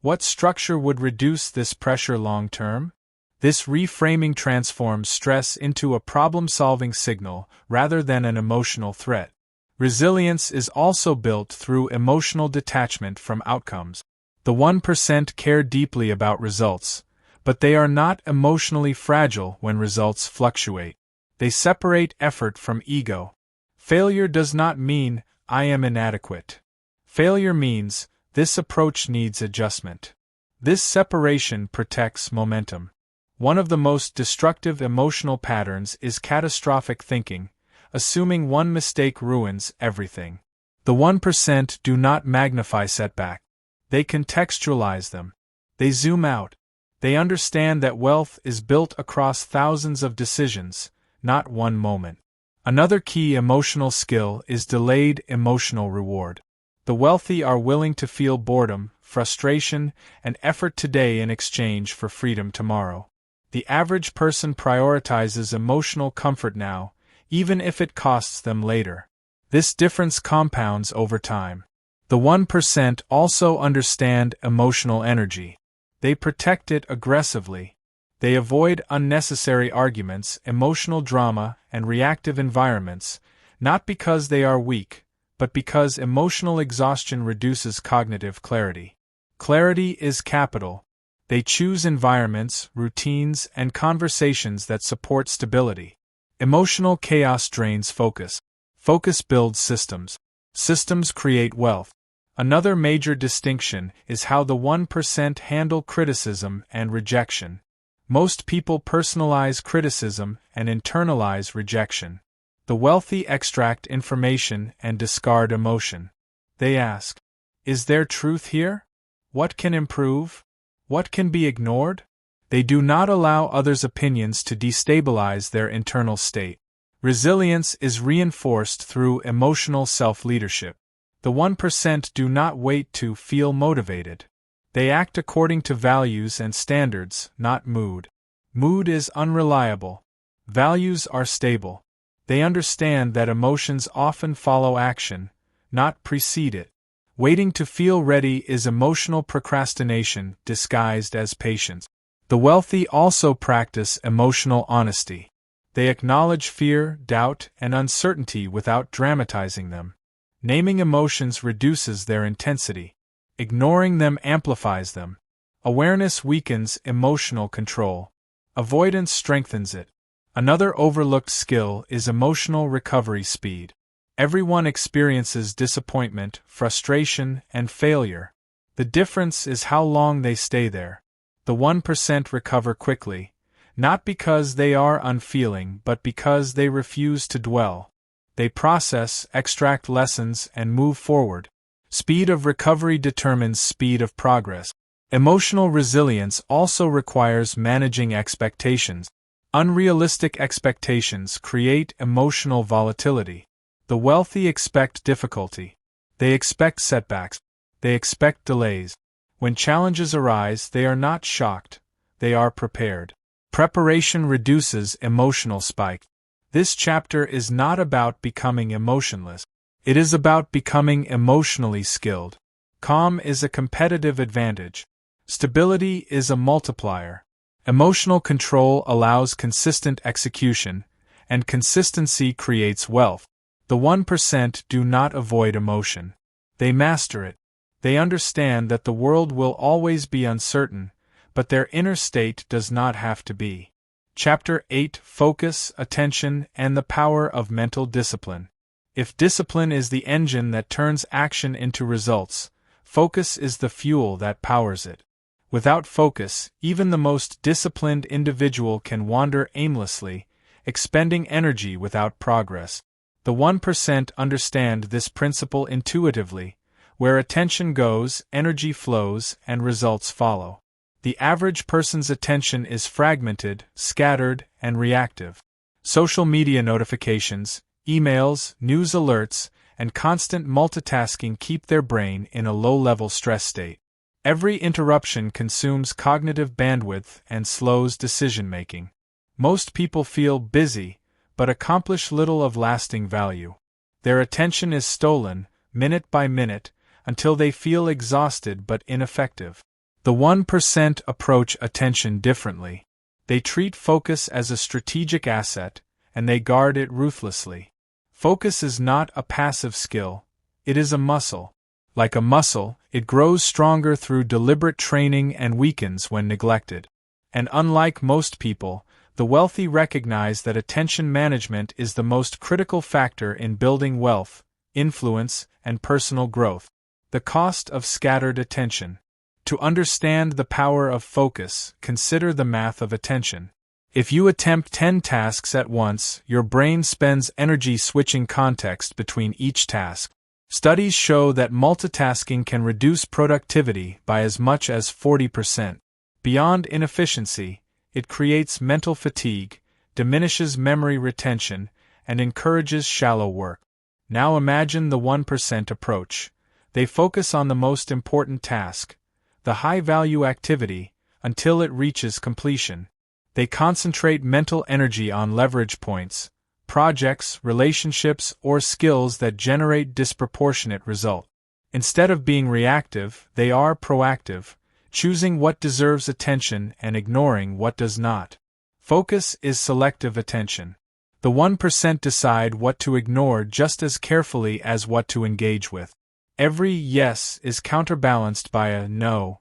What structure would reduce this pressure long term? This reframing transforms stress into a problem-solving signal rather than an emotional threat. Resilience is also built through emotional detachment from outcomes. The 1% care deeply about results, but they are not emotionally fragile when results fluctuate. They separate effort from ego. Failure does not mean, I am inadequate. Failure means, this approach needs adjustment. This separation protects momentum. One of the most destructive emotional patterns is catastrophic thinking, assuming one mistake ruins everything. The 1% do not magnify setback. They contextualize them. They zoom out. They understand that wealth is built across thousands of decisions, not one moment. Another key emotional skill is delayed emotional reward. The wealthy are willing to feel boredom, frustration, and effort today in exchange for freedom tomorrow. The average person prioritizes emotional comfort now, even if it costs them later. This difference compounds over time. The 1% also understand emotional energy. They protect it aggressively. They avoid unnecessary arguments, emotional drama, and reactive environments, not because they are weak, but because emotional exhaustion reduces cognitive clarity. Clarity is capital. They choose environments, routines, and conversations that support stability. Emotional chaos drains focus. Focus builds systems. Systems create wealth. Another major distinction is how the 1% handle criticism and rejection. Most people personalize criticism and internalize rejection. The wealthy extract information and discard emotion. They ask, is there truth here? What can improve? What can be ignored? They do not allow others' opinions to destabilize their internal state. Resilience is reinforced through emotional self-leadership. The 1% do not wait to feel motivated. They act according to values and standards, not mood. Mood is unreliable. Values are stable. They understand that emotions often follow action, not precede it. Waiting to feel ready is emotional procrastination disguised as patience. The wealthy also practice emotional honesty. They acknowledge fear, doubt, and uncertainty without dramatizing them. Naming emotions reduces their intensity. Ignoring them amplifies them. Awareness weakens emotional control. Avoidance strengthens it. Another overlooked skill is emotional recovery speed. Everyone experiences disappointment, frustration, and failure. The difference is how long they stay there. The 1% recover quickly, not because they are unfeeling but because they refuse to dwell. They process, extract lessons, and move forward. Speed of recovery determines speed of progress. Emotional resilience also requires managing expectations. Unrealistic expectations create emotional volatility. The wealthy expect difficulty. They expect setbacks. They expect delays. When challenges arise, they are not shocked. They are prepared. Preparation reduces emotional spikes. This chapter is not about becoming emotionless. It is about becoming emotionally skilled. Calm is a competitive advantage. Stability is a multiplier. Emotional control allows consistent execution, and consistency creates wealth. The 1% do not avoid emotion. They master it. They understand that the world will always be uncertain, but their inner state does not have to be. Chapter 8: Focus, Attention, and the Power of Mental Discipline. If discipline is the engine that turns action into results, focus is the fuel that powers it. Without focus, even the most disciplined individual can wander aimlessly, expending energy without progress. The 1% understand this principle intuitively. Where attention goes, energy flows, and results follow. The average person's attention is fragmented, scattered, and reactive. Social media notifications, emails, news alerts, and constant multitasking keep their brain in a low-level stress state. Every interruption consumes cognitive bandwidth and slows decision-making. Most people feel busy, but accomplish little of lasting value. Their attention is stolen, minute by minute, until they feel exhausted but ineffective. The 1% approach attention differently. They treat focus as a strategic asset, and they guard it ruthlessly. Focus is not a passive skill, it is a muscle. Like a muscle, it grows stronger through deliberate training and weakens when neglected. And unlike most people, the wealthy recognize that attention management is the most critical factor in building wealth, influence, and personal growth. The cost of scattered attention. To understand the power of focus, consider the math of attention. If you attempt 10 tasks at once, your brain spends energy switching context between each task. Studies show that multitasking can reduce productivity by as much as 40%. Beyond inefficiency, it creates mental fatigue, diminishes memory retention, and encourages shallow work. Now imagine the 1% approach. They focus on the most important task, the high-value activity, until it reaches completion. They concentrate mental energy on leverage points, projects, relationships, or skills that generate disproportionate result. Instead of being reactive, they are proactive, choosing what deserves attention and ignoring what does not. Focus is selective attention. The 1% decide what to ignore just as carefully as what to engage with. Every yes is counterbalanced by a no.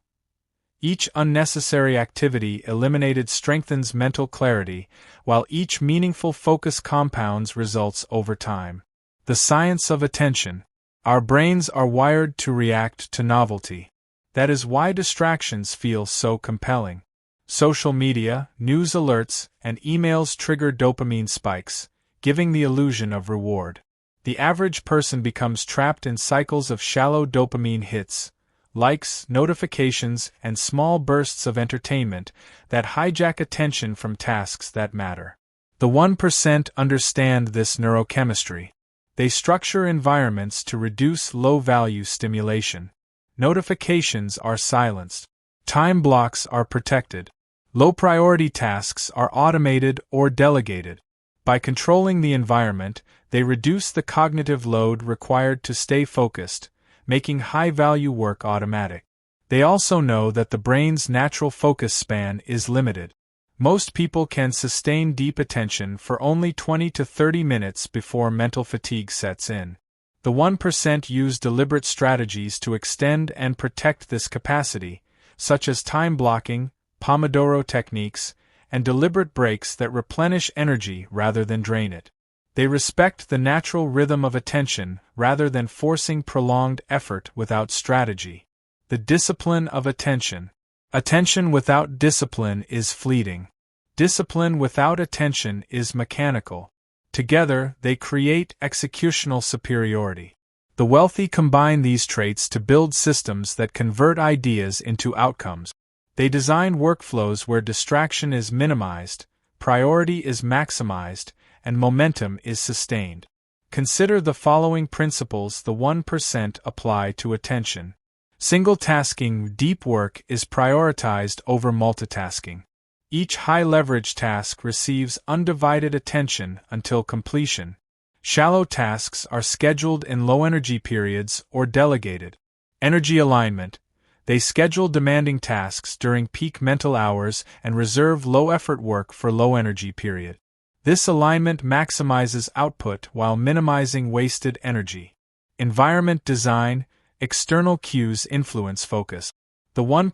Each unnecessary activity eliminated strengthens mental clarity, while each meaningful focus compounds results over time. The science of attention. Our brains are wired to react to novelty. That is why distractions feel so compelling. Social media, news alerts, and emails trigger dopamine spikes, giving the illusion of reward. The average person becomes trapped in cycles of shallow dopamine hits, likes, notifications, and small bursts of entertainment that hijack attention from tasks that matter. The 1% understand this neurochemistry. They structure environments to reduce low-value stimulation. Notifications are silenced. Time blocks are protected. Low-priority tasks are automated or delegated. By controlling the environment, they reduce the cognitive load required to stay focused, making high-value work automatic. They also know that the brain's natural focus span is limited. Most people can sustain deep attention for only 20 to 30 minutes before mental fatigue sets in. The 1% use deliberate strategies to extend and protect this capacity, such as time blocking, Pomodoro techniques, and deliberate breaks that replenish energy rather than drain it. They respect the natural rhythm of attention rather than forcing prolonged effort without strategy. The discipline of attention. Attention without discipline is fleeting. Discipline without attention is mechanical. Together, they create executional superiority. The wealthy combine these traits to build systems that convert ideas into outcomes. They design workflows where distraction is minimized, priority is maximized, and momentum is sustained. Consider the following principles the 1% apply to attention. Single-tasking deep work is prioritized over multitasking. Each high-leverage task receives undivided attention until completion. Shallow tasks are scheduled in low-energy periods or delegated. Energy alignment. They schedule demanding tasks during peak mental hours and reserve low-effort work for low-energy period. This alignment maximizes output while minimizing wasted energy. Environment design. External cues influence focus. The 1%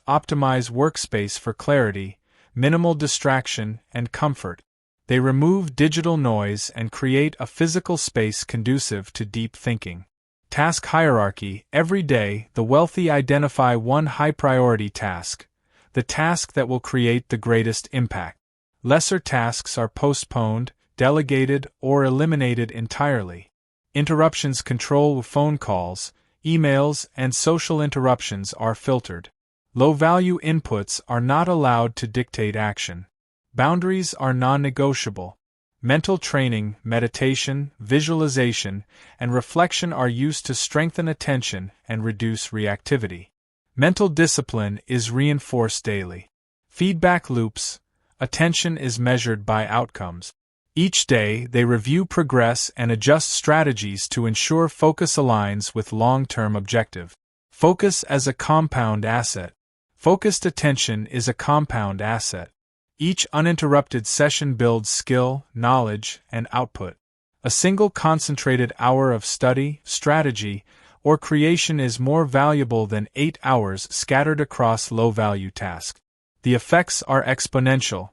optimize workspace for clarity, minimal distraction, and comfort. They remove digital noise and create a physical space conducive to deep thinking. Task hierarchy. Every day, the wealthy identify one high-priority task, the task that will create the greatest impact. Lesser tasks are postponed, delegated, or eliminated entirely. Interruptions control. Phone calls, emails, and social interruptions are filtered. Low-value inputs are not allowed to dictate action. Boundaries are non-negotiable. Mental training, meditation, visualization, and reflection are used to strengthen attention and reduce reactivity. Mental discipline is reinforced daily. Feedback loops. Attention is measured by outcomes. Each day, they review progress and adjust strategies to ensure focus aligns with long-term objective. Focus as a compound asset. Focused attention is a compound asset. Each uninterrupted session builds skill, knowledge, and output. A single concentrated hour of study, strategy, or creation is more valuable than 8 hours scattered across low-value tasks. The effects are exponential.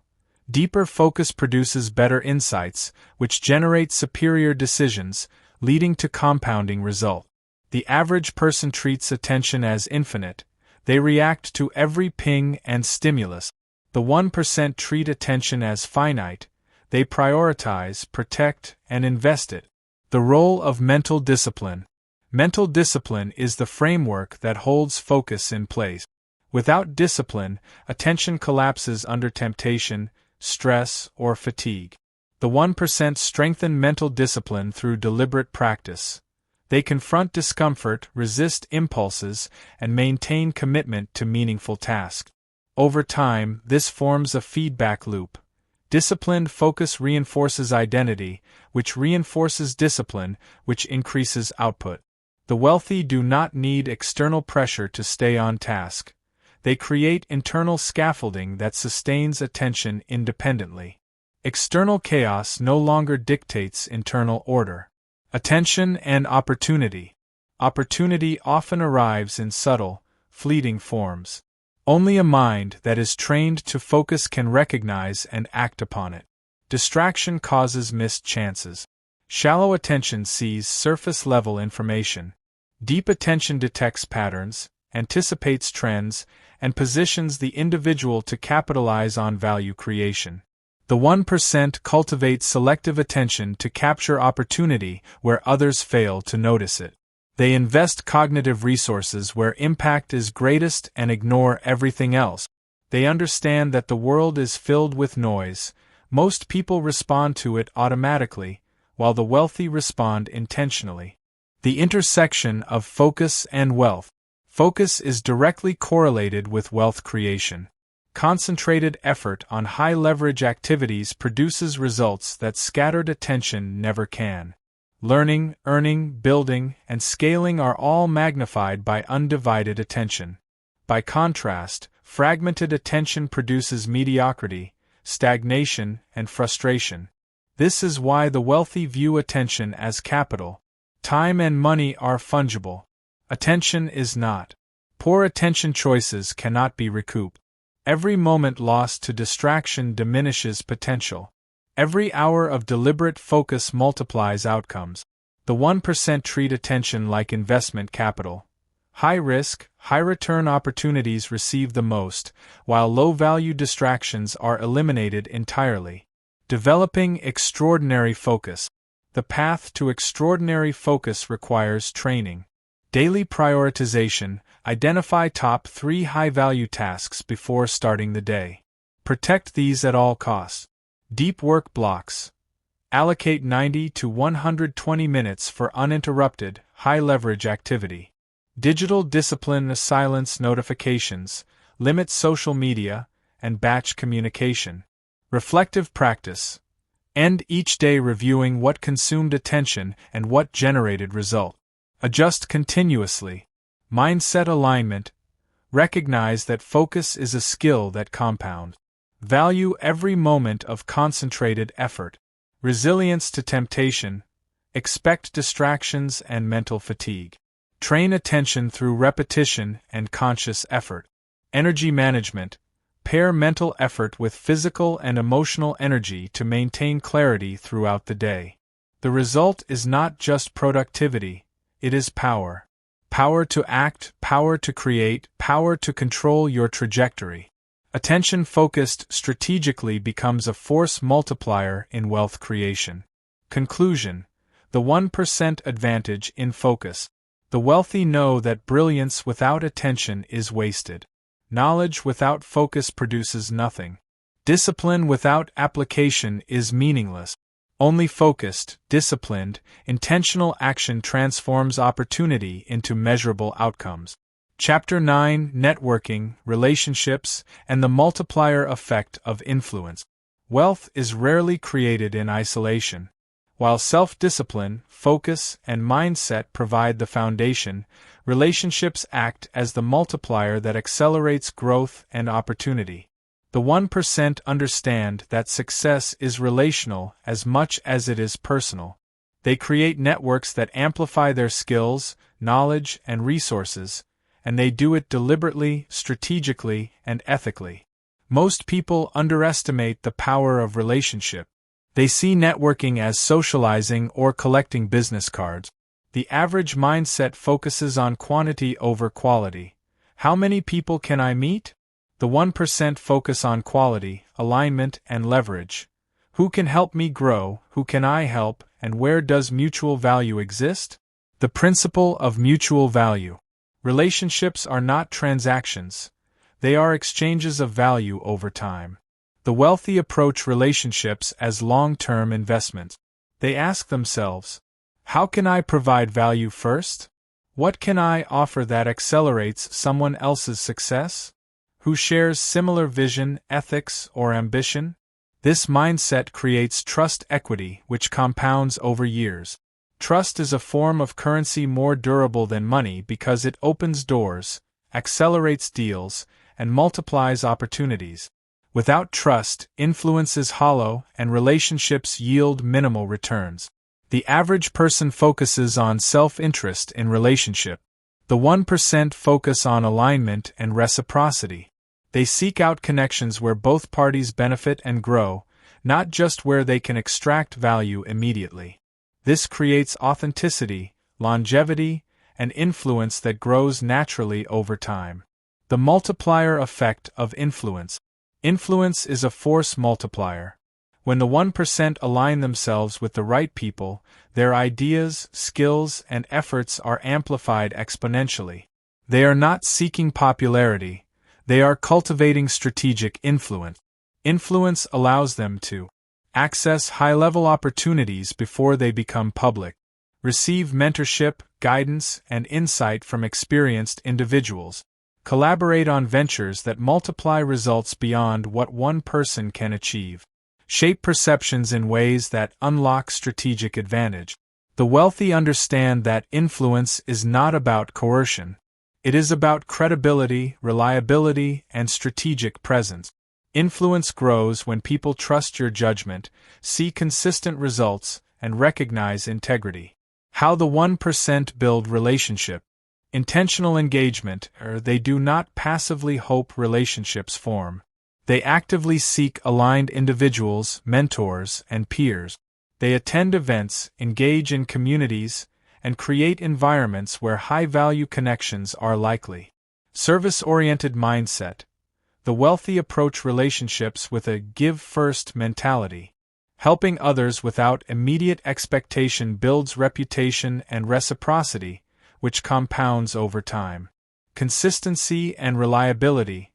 Deeper focus produces better insights, which generate superior decisions, leading to compounding results. The average person treats attention as infinite. They react to every ping and stimulus. The 1% treat attention as finite. They prioritize, protect, and invest it. The role of mental discipline. Mental discipline is the framework that holds focus in place. Without discipline, attention collapses under temptation, stress, or fatigue. The 1% strengthen mental discipline through deliberate practice. They confront discomfort, resist impulses, and maintain commitment to meaningful tasks. Over time, this forms a feedback loop. Disciplined focus reinforces identity, which reinforces discipline, which increases output. The wealthy do not need external pressure to stay on task. They create internal scaffolding that sustains attention independently. External chaos no longer dictates internal order. Attention and opportunity. Opportunity often arrives in subtle, fleeting forms. Only a mind that is trained to focus can recognize and act upon it. Distraction causes missed chances. Shallow attention sees surface-level information. Deep attention detects patterns, anticipates trends, and positions the individual to capitalize on value creation. The 1% cultivate selective attention to capture opportunity where others fail to notice it. They invest cognitive resources where impact is greatest and ignore everything else. They understand that the world is filled with noise. Most people respond to it automatically, while the wealthy respond intentionally. The intersection of focus and wealth. Focus is directly correlated with wealth creation. Concentrated effort on high-leverage activities produces results that scattered attention never can. Learning, earning, building, and scaling are all magnified by undivided attention. By contrast, fragmented attention produces mediocrity, stagnation, and frustration. This is why the wealthy view attention as capital. Time and money are fungible. Attention is not. Poor attention choices cannot be recouped. Every moment lost to distraction diminishes potential. Every hour of deliberate focus multiplies outcomes. The 1% treat attention like investment capital. High-risk, high-return opportunities receive the most, while low-value distractions are eliminated entirely. Developing extraordinary focus. The path to extraordinary focus requires training. Daily prioritization. Identify top 3 high-value tasks before starting the day. Protect these at all costs. Deep work blocks. Allocate 90 to 120 minutes for uninterrupted, high-leverage activity. Digital discipline. Silence notifications, limit social media, and batch communication. Reflective practice. End each day reviewing what consumed attention and what generated result. Adjust continuously. Mindset alignment. Recognize that focus is a skill that compounds. Value every moment of concentrated effort. Resilience to temptation. Expect distractions and mental fatigue. Train attention through repetition and conscious effort. Energy management. Pair mental effort with physical and emotional energy to maintain clarity throughout the day. The result is not just productivity, it is power. Power to act, power to create, power to control your trajectory. Attention focused strategically becomes a force multiplier in wealth creation. Conclusion. The 1% advantage in focus. The wealthy know that brilliance without attention is wasted. Knowledge without focus produces nothing. Discipline without application is meaningless. Only focused, disciplined, intentional action transforms opportunity into measurable outcomes. Chapter 9: Networking, Relationships, and the Multiplier Effect of Influence. Wealth is rarely created in isolation. While self-discipline, focus, and mindset provide the foundation, relationships act as the multiplier that accelerates growth and opportunity. The 1% understand that success is relational as much as it is personal. They create networks that amplify their skills, knowledge, and resources, and they do it deliberately, strategically, and ethically. Most people underestimate the power of relationship. They see networking as socializing or collecting business cards. The average mindset focuses on quantity over quality. How many people can I meet? The 1% focus on quality, alignment, and leverage. Who can help me grow, who can I help, and where does mutual value exist? The principle of mutual value. Relationships are not transactions. They are exchanges of value over time. The wealthy approach relationships as long-term investments. They ask themselves, how can I provide value first? What can I offer that accelerates someone else's success? Who shares similar vision, ethics, or ambition? This mindset creates trust equity, which compounds over years. Trust is a form of currency more durable than money because it opens doors, accelerates deals, and multiplies opportunities. Without trust, influence is hollow and relationships yield minimal returns. The average person focuses on self-interest in relationship. The 1% focus on alignment and reciprocity. They seek out connections where both parties benefit and grow, not just where they can extract value immediately. This creates authenticity, longevity, and influence that grows naturally over time. The multiplier effect of influence. Influence is a force multiplier. When the 1% align themselves with the right people, their ideas, skills, and efforts are amplified exponentially. They are not seeking popularity, they are cultivating strategic influence. Influence allows them to access high-level opportunities before they become public, receive mentorship, guidance, and insight from experienced individuals, collaborate on ventures that multiply results beyond what one person can achieve, shape perceptions in ways that unlock strategic advantage. The wealthy understand that influence is not about coercion. It is about credibility, reliability, and strategic presence. Influence grows when people trust your judgment, see consistent results, and recognize integrity. How the 1% build relationship. Intentional engagement, they do not passively hope relationships form. They actively seek aligned individuals, mentors, and peers. They attend events, engage in communities, and create environments where high-value connections are likely. Service-oriented mindset. The wealthy approach relationships with a give-first mentality. Helping others without immediate expectation builds reputation and reciprocity, which compounds over time. Consistency and reliability.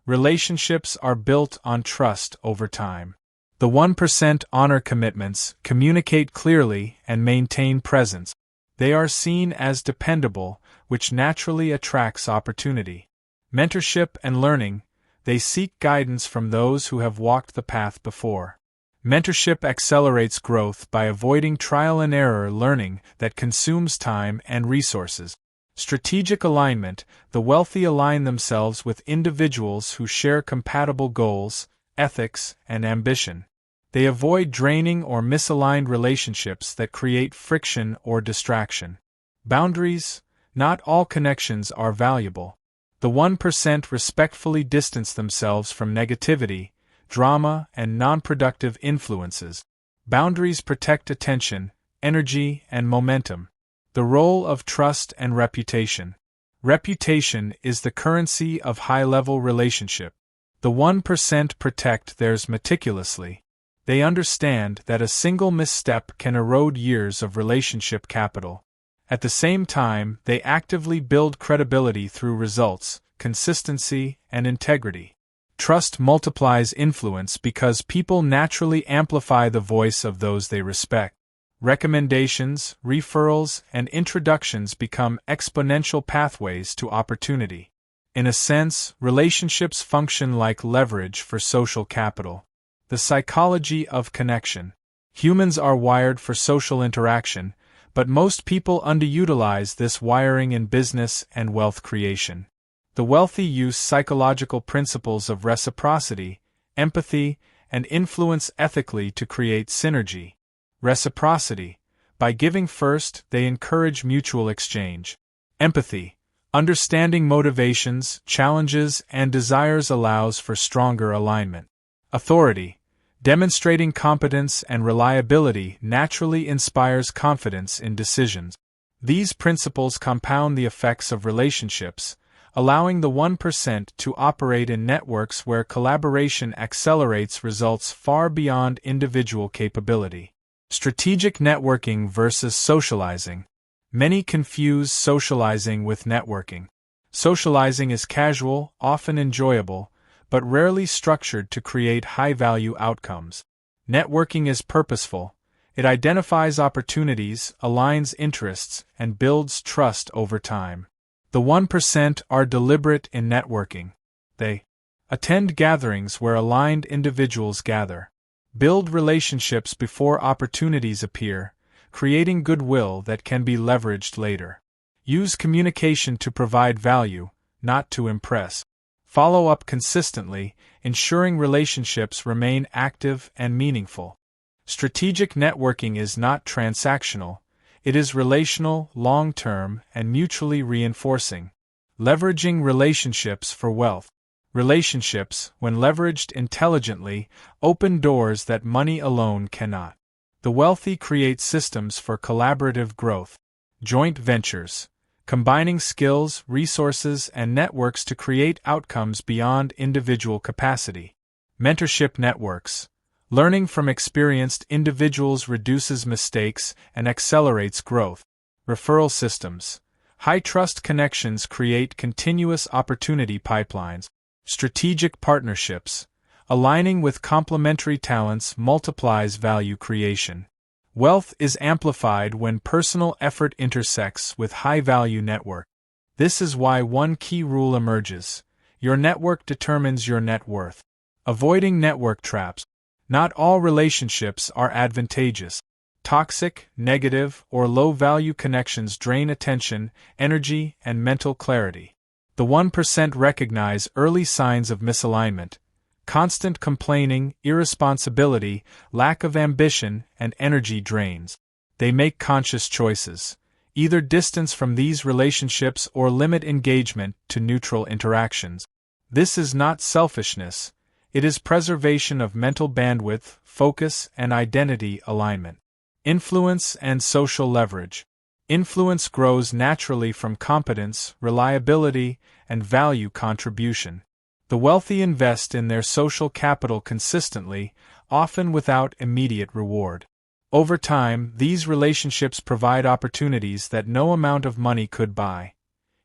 Relationships are built on trust over time. The 1% honor commitments, communicate clearly, and maintain presence. They are seen as dependable, which naturally attracts opportunity. Mentorship and learning. They seek guidance from those who have walked the path before. Mentorship accelerates growth by avoiding trial and error learning that consumes time and resources. Strategic alignment. The wealthy align themselves with individuals who share compatible goals, ethics, and ambition. They avoid draining or misaligned relationships that create friction or distraction. Boundaries. Not all connections are valuable. The 1% respectfully distance themselves from negativity, drama, and non-productive influences. Boundaries protect attention, energy, and momentum. The role of trust and reputation. Reputation is the currency of high-level relationship. The 1% protect theirs meticulously. They understand that a single misstep can erode years of relationship capital. At the same time, they actively build credibility through results, consistency, and integrity. Trust multiplies influence because people naturally amplify the voice of those they respect. Recommendations, referrals, and introductions become exponential pathways to opportunity. In a sense, relationships function like leverage for social capital. The psychology of connection. Humans are wired for social interaction, but most people underutilize this wiring in business and wealth creation. The wealthy use psychological principles of reciprocity, empathy, and influence ethically to create synergy. Reciprocity. By giving first, they encourage mutual exchange. Empathy. Understanding motivations, challenges, and desires allows for stronger alignment. Authority. Demonstrating competence and reliability naturally inspires confidence in decisions. These principles compound the effects of relationships, allowing the 1% to operate in networks where collaboration accelerates results far beyond individual capability. Strategic networking versus socializing. Many confuse socializing with networking. Socializing is casual, often enjoyable, but rarely structured to create high-value outcomes. Networking is purposeful. It identifies opportunities, aligns interests, and builds trust over time. The 1% are deliberate in networking. They attend gatherings where aligned individuals gather, build relationships before opportunities appear, creating goodwill that can be leveraged later. Use communication to provide value, not to impress. Follow up consistently, ensuring relationships remain active and meaningful. Strategic networking is not transactional. It is relational, long-term, and mutually reinforcing. Leveraging relationships for wealth. Relationships, when leveraged intelligently, open doors that money alone cannot. The wealthy create systems for collaborative growth. Joint ventures. Combining skills, resources, and networks to create outcomes beyond individual capacity. Mentorship networks. Learning from experienced individuals reduces mistakes and accelerates growth. Referral systems. High-trust connections create continuous opportunity pipelines. Strategic partnerships. Aligning with complementary talents multiplies value creation. Wealth is amplified when personal effort intersects with high-value network. This is why one key rule emerges. Your network determines your net worth. Avoiding network traps. Not all relationships are advantageous. Toxic, negative, or low-value connections drain attention, energy, and mental clarity. The 1% recognize early signs of misalignment. Constant complaining, irresponsibility, lack of ambition, and energy drains. They make conscious choices. Either distance from these relationships or limit engagement to neutral interactions. This is not selfishness, it is preservation of mental bandwidth, focus, and identity alignment. Influence and social leverage. Influence grows naturally from competence, reliability, and value contribution. The wealthy invest in their social capital consistently, often without immediate reward. Over time, these relationships provide opportunities that no amount of money could buy.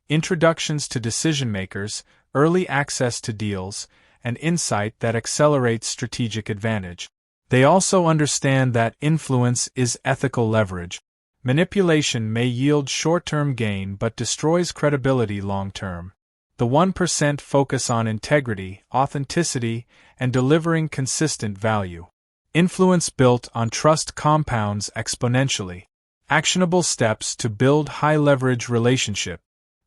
Introductions to decision-makers, early access to deals, and insight that accelerates strategic advantage. They also understand that influence is ethical leverage. Manipulation may yield short-term gain but destroys credibility long-term. The 1% focus on integrity, authenticity, and delivering consistent value. Influence built on trust compounds exponentially. Actionable steps to build high-leverage relationship.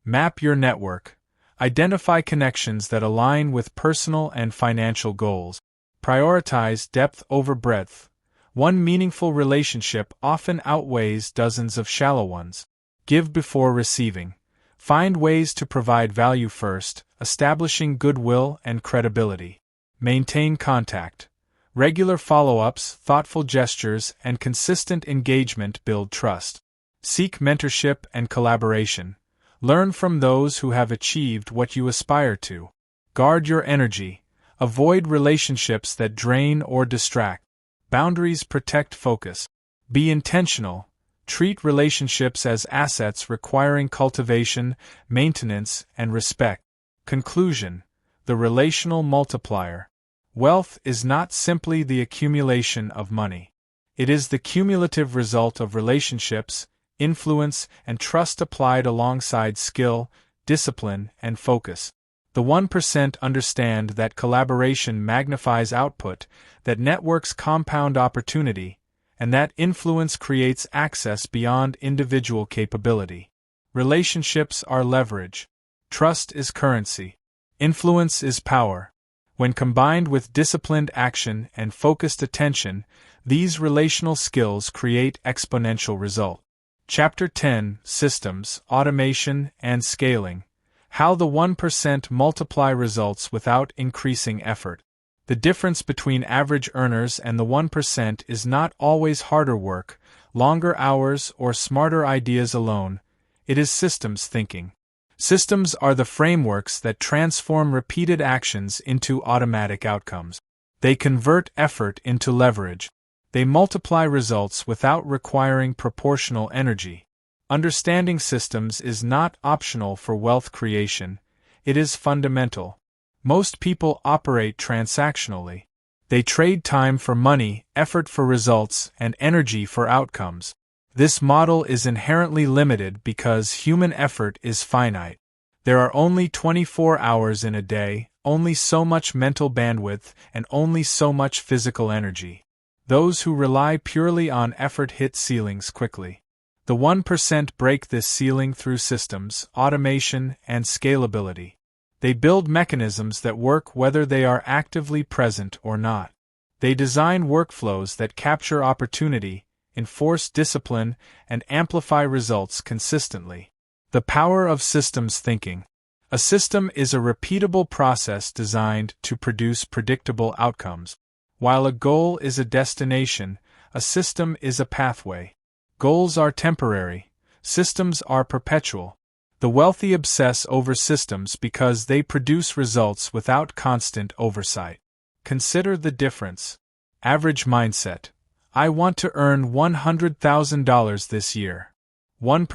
Map your network. Identify connections that align with personal and financial goals. Prioritize depth over breadth. One meaningful relationship often outweighs dozens of shallow ones. Give before receiving. Find ways to provide value first, establishing goodwill and credibility. Maintain contact. Regular follow-ups, thoughtful gestures, and consistent engagement build trust. Seek mentorship and collaboration. Learn from those who have achieved what you aspire to. Guard your energy. Avoid relationships that drain or distract. Boundaries protect focus. Be intentional. Treat relationships as assets requiring cultivation, maintenance, and respect. Conclusion: the relational multiplier. Wealth is not simply the accumulation of money. It is the cumulative result of relationships, influence, and trust applied alongside skill, discipline, and focus. The 1% understand that collaboration magnifies output, that networks compound opportunity, and that influence creates access beyond individual capability. Relationships are leverage. Trust is currency. Influence is power. When combined with disciplined action and focused attention, these relational skills create exponential results. Chapter 10: Systems, Automation, and Scaling. How the 1% multiply results without increasing effort. The difference between average earners and the 1% is not always harder work, longer hours, or smarter ideas alone. It is systems thinking. Systems are the frameworks that transform repeated actions into automatic outcomes. They convert effort into leverage. They multiply results without requiring proportional energy. Understanding systems is not optional for wealth creation, it is fundamental. Most people operate transactionally. They trade time for money, effort for results, and energy for outcomes. This model is inherently limited because human effort is finite. There are only 24 hours in a day, only so much mental bandwidth, and only so much physical energy. Those who rely purely on effort hit ceilings quickly. The 1% break this ceiling through systems, automation, and scalability. They build mechanisms that work whether they are actively present or not. They design workflows that capture opportunity, enforce discipline, and amplify results consistently. The power of systems thinking. A system is a repeatable process designed to produce predictable outcomes. While a goal is a destination, a system is a pathway. Goals are temporary, systems are perpetual. The wealthy obsess over systems because they produce results without constant oversight. Consider the difference. Average mindset. I want to earn $100,000 this year. 1%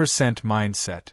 mindset.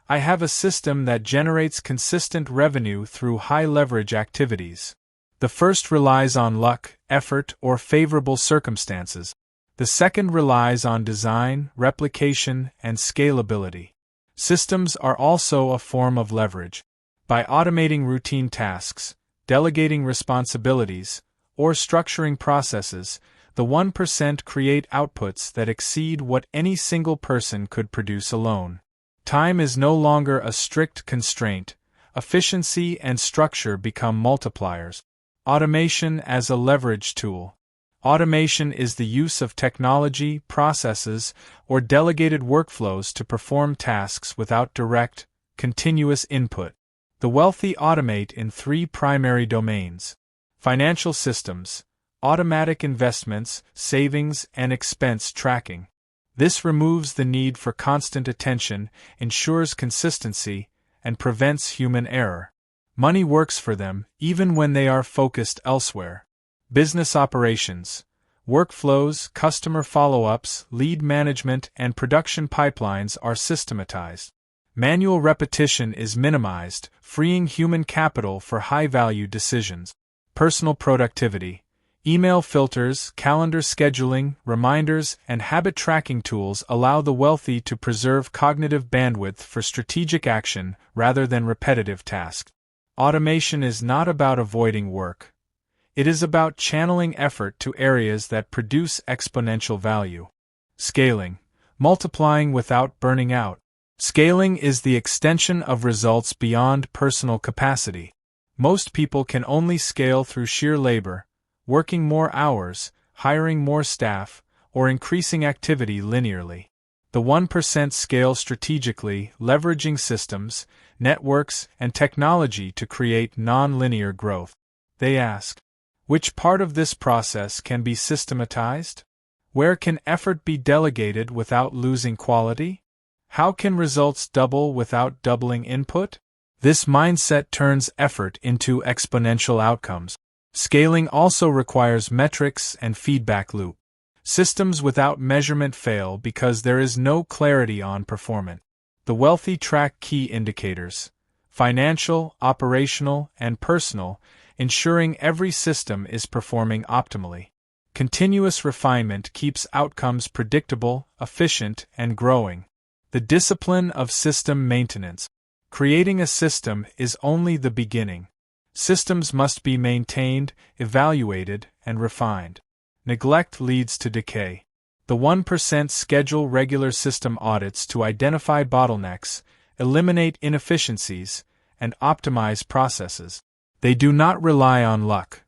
I have a system that generates consistent revenue through high-leverage activities. The first relies on luck, effort, or favorable circumstances. The second relies on design, replication, and scalability. Systems are also a form of leverage. By automating routine tasks, delegating responsibilities, or structuring processes, the 1% create outputs that exceed what any single person could produce alone. Time is no longer a strict constraint. Efficiency and structure become multipliers. Automation as a leverage tool. Automation is the use of technology, processes, or delegated workflows to perform tasks without direct, continuous input. The wealthy automate in three primary domains: financial systems, automatic investments, savings, and expense tracking. This removes the need for constant attention, ensures consistency, and prevents human error. Money works for them, even when they are focused elsewhere. Business operations, workflows, customer follow-ups, lead management, and production pipelines are systematized. Manual repetition is minimized, freeing human capital for high-value decisions. Personal productivity, email filters, calendar scheduling, reminders, and habit tracking tools allow the wealthy to preserve cognitive bandwidth for strategic action rather than repetitive tasks. Automation is not about avoiding work. It is about channeling effort to areas that produce exponential value. Scaling, multiplying without burning out. Scaling is the extension of results beyond personal capacity. Most people can only scale through sheer labor, working more hours, hiring more staff, or increasing activity linearly. The 1% scale strategically, leveraging systems, networks, and technology to create non-linear growth. They ask, which part of this process can be systematized? Where can effort be delegated without losing quality? How can results double without doubling input? This mindset turns effort into exponential outcomes. Scaling also requires metrics and feedback loop. Systems without measurement fail because there is no clarity on performance. The wealthy track key indicators: financial, operational, and personal, ensuring every system is performing optimally. Continuous refinement keeps outcomes predictable, efficient, and growing. The discipline of system maintenance. Creating a system is only the beginning. Systems must be maintained, evaluated, and refined. Neglect leads to decay. The 1% schedule regular system audits to identify bottlenecks, eliminate inefficiencies, and optimize processes. They do not rely on luck.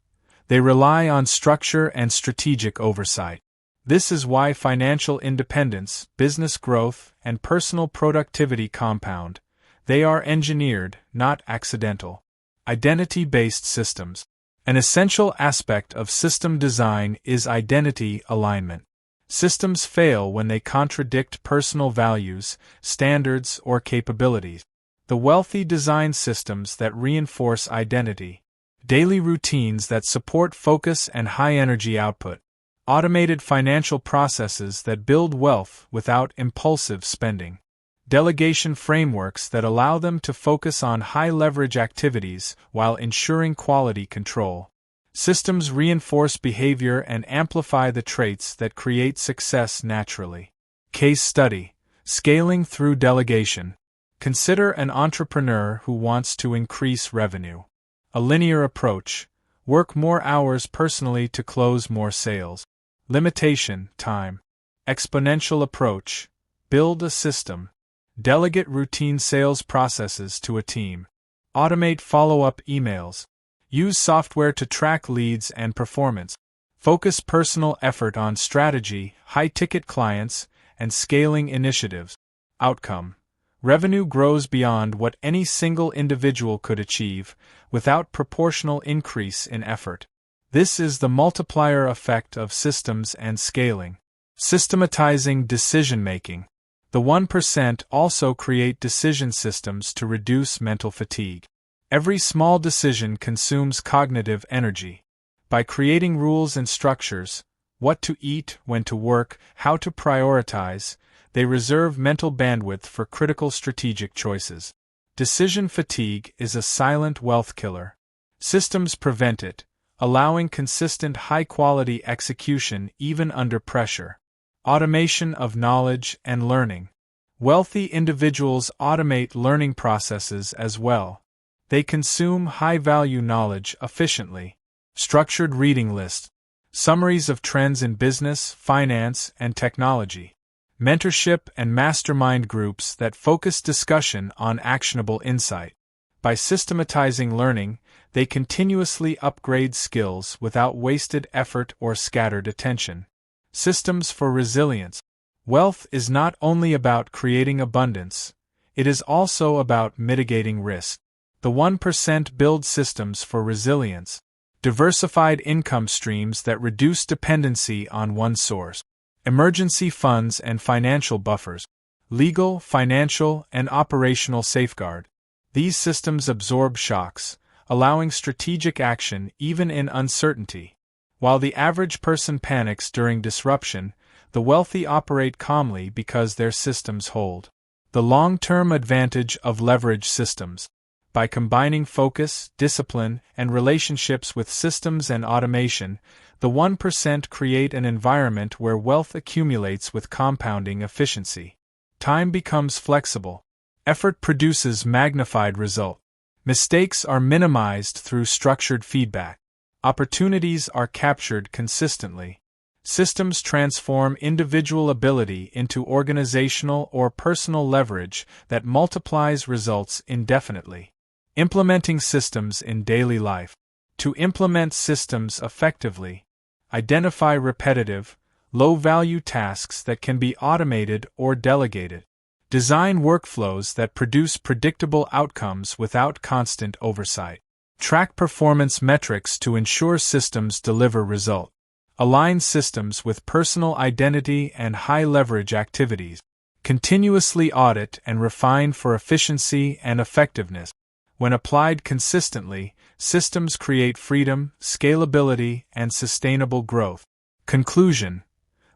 They rely on structure and strategic oversight. This is why financial independence, business growth, and personal productivity compound. They are engineered, not accidental. Identity-based systems. An essential aspect of system design is identity alignment. Systems fail when they contradict personal values, standards, or capabilities. The wealthy design systems that reinforce identity. Daily routines that support focus and high-energy output. Automated financial processes that build wealth without impulsive spending. Delegation frameworks that allow them to focus on high-leverage activities while ensuring quality control. Systems reinforce behavior and amplify the traits that create success naturally. Case study: scaling through delegation. Consider an entrepreneur who wants to increase revenue. A linear approach: work more hours personally to close more sales. Limitation: time. Exponential approach: build a system. Delegate routine sales processes to a team. Automate follow-up emails. Use software to track leads and performance. Focus personal effort on strategy, high-ticket clients, and scaling initiatives. Outcome: revenue grows beyond what any single individual could achieve, without proportional increase in effort. This is the multiplier effect of systems and scaling. Systematizing decision-making. The 1% also create decision systems to reduce mental fatigue. Every small decision consumes cognitive energy. By creating rules and structures, what to eat, when to work, how to prioritize, they reserve mental bandwidth for critical strategic choices. Decision fatigue is a silent wealth killer. Systems prevent it, allowing consistent high-quality execution even under pressure. Automation of knowledge and learning. Wealthy individuals automate learning processes as well. They consume high-value knowledge efficiently. Structured reading lists. Summaries of trends in business, finance, and technology. Mentorship and mastermind groups that focus discussion on actionable insight. By systematizing learning, they continuously upgrade skills without wasted effort or scattered attention. Systems for resilience. Wealth is not only about creating abundance, it is also about mitigating risk. The 1% build systems for resilience, diversified income streams that reduce dependency on one source, emergency funds and financial buffers, legal, financial, and operational safeguard. These systems absorb shocks, allowing strategic action even in uncertainty. While the average person panics during disruption, the wealthy operate calmly because their systems hold. The long-term advantage of leverage systems. By combining focus, discipline, and relationships with systems and automation, the 1% create an environment where wealth accumulates with compounding efficiency. Time becomes flexible. Effort produces magnified result. Mistakes are minimized through structured feedback. Opportunities are captured consistently. Systems transform individual ability into organizational or personal leverage that multiplies results indefinitely. Implementing systems in daily life. To implement systems effectively, identify repetitive, low-value tasks that can be automated or delegated. Design workflows that produce predictable outcomes without constant oversight. Track performance metrics to ensure systems deliver results. Align systems with personal identity and high-leverage activities. Continuously audit and refine for efficiency and effectiveness. When applied consistently, systems create freedom, scalability, and sustainable growth. Conclusion.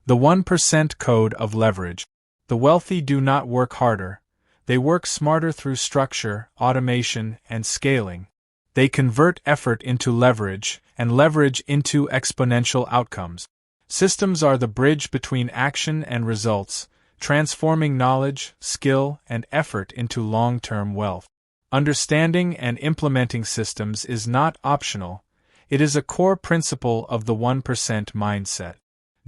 The 1% code of leverage. The wealthy do not work harder. They work smarter through structure, automation, and scaling. They convert effort into leverage, and leverage into exponential outcomes. Systems are the bridge between action and results, transforming knowledge, skill, and effort into long-term wealth. Understanding and implementing systems is not optional, it is a core principle of the 1% mindset.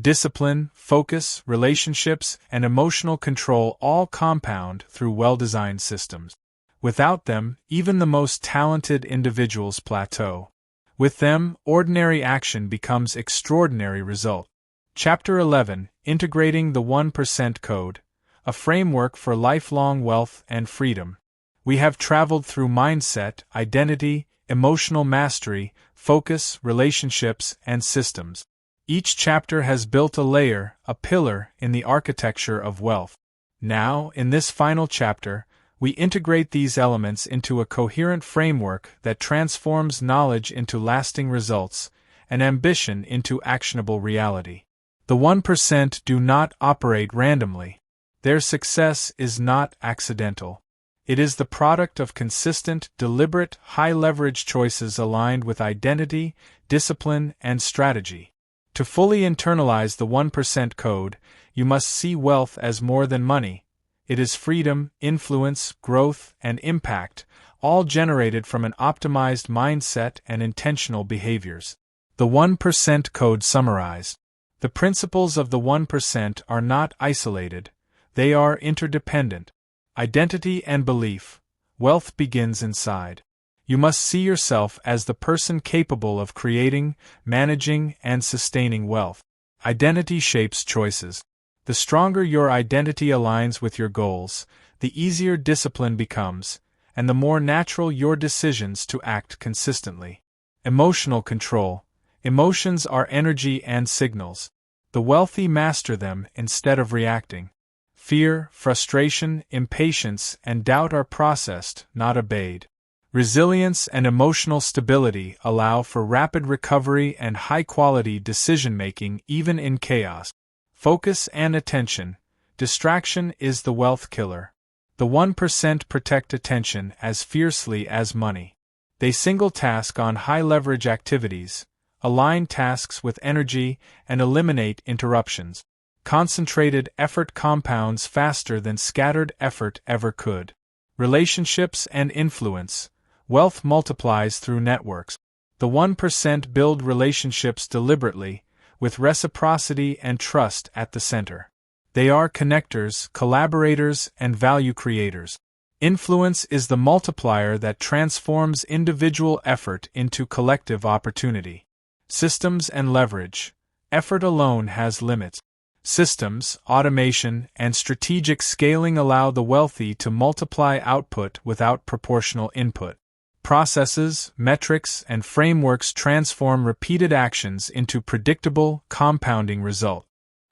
Discipline, focus, relationships, and emotional control all compound through well-designed systems. Without them, even the most talented individuals plateau. With them, ordinary action becomes extraordinary result. Chapter 11, Integrating the 1% Code, a framework for lifelong wealth and freedom. We have traveled through mindset, identity, emotional mastery, focus, relationships, and systems. Each chapter has built a layer, a pillar, in the architecture of wealth. Now, in this final chapter, we integrate these elements into a coherent framework that transforms knowledge into lasting results, and ambition into actionable reality. The 1% do not operate randomly. Their success is not accidental. It is the product of consistent, deliberate, high-leverage choices aligned with identity, discipline, and strategy. To fully internalize the 1% code, you must see wealth as more than money. It is freedom, influence, growth, and impact, all generated from an optimized mindset and intentional behaviors. The 1% code summarized. The principles of the 1% are not isolated, they are interdependent. Identity and belief. Wealth begins inside. You must see yourself as the person capable of creating, managing, and sustaining wealth. Identity shapes choices. The stronger your identity aligns with your goals, the easier discipline becomes, and the more natural your decisions to act consistently. Emotional control. Emotions are energy and signals. The wealthy master them instead of reacting. Fear, frustration, impatience, and doubt are processed, not obeyed. Resilience and emotional stability allow for rapid recovery and high-quality decision-making even in chaos. Focus and attention. Distraction is the wealth killer. The 1% protect attention as fiercely as money. They single task on high-leverage activities, align tasks with energy, and eliminate interruptions. Concentrated effort compounds faster than scattered effort ever could. Relationships and influence. Wealth multiplies through networks. The 1% build relationships deliberately, with reciprocity and trust at the center. They are connectors, collaborators, and value creators. Influence is the multiplier that transforms individual effort into collective opportunity. Systems and leverage. Effort alone has limits. Systems, automation, and strategic scaling allow the wealthy to multiply output without proportional input. Processes, metrics, and frameworks transform repeated actions into predictable, compounding results.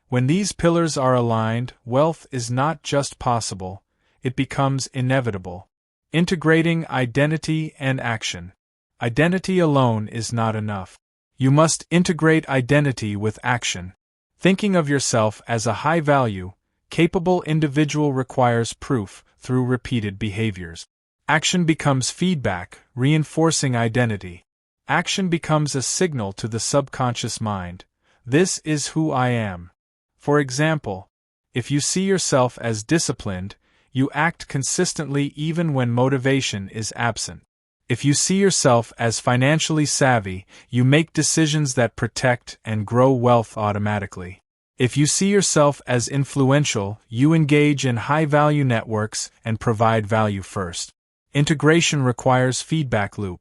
When these pillars are aligned, wealth is not just possible, it becomes inevitable. Integrating identity and action. Identity alone is not enough. You must integrate identity with action. Thinking of yourself as a high-value, capable individual requires proof through repeated behaviors. Action becomes feedback, reinforcing identity. Action becomes a signal to the subconscious mind. This is who I am. For example, if you see yourself as disciplined, you act consistently even when motivation is absent. If you see yourself as financially savvy, you make decisions that protect and grow wealth automatically. If you see yourself as influential, you engage in high-value networks and provide value first. Integration requires feedback loop.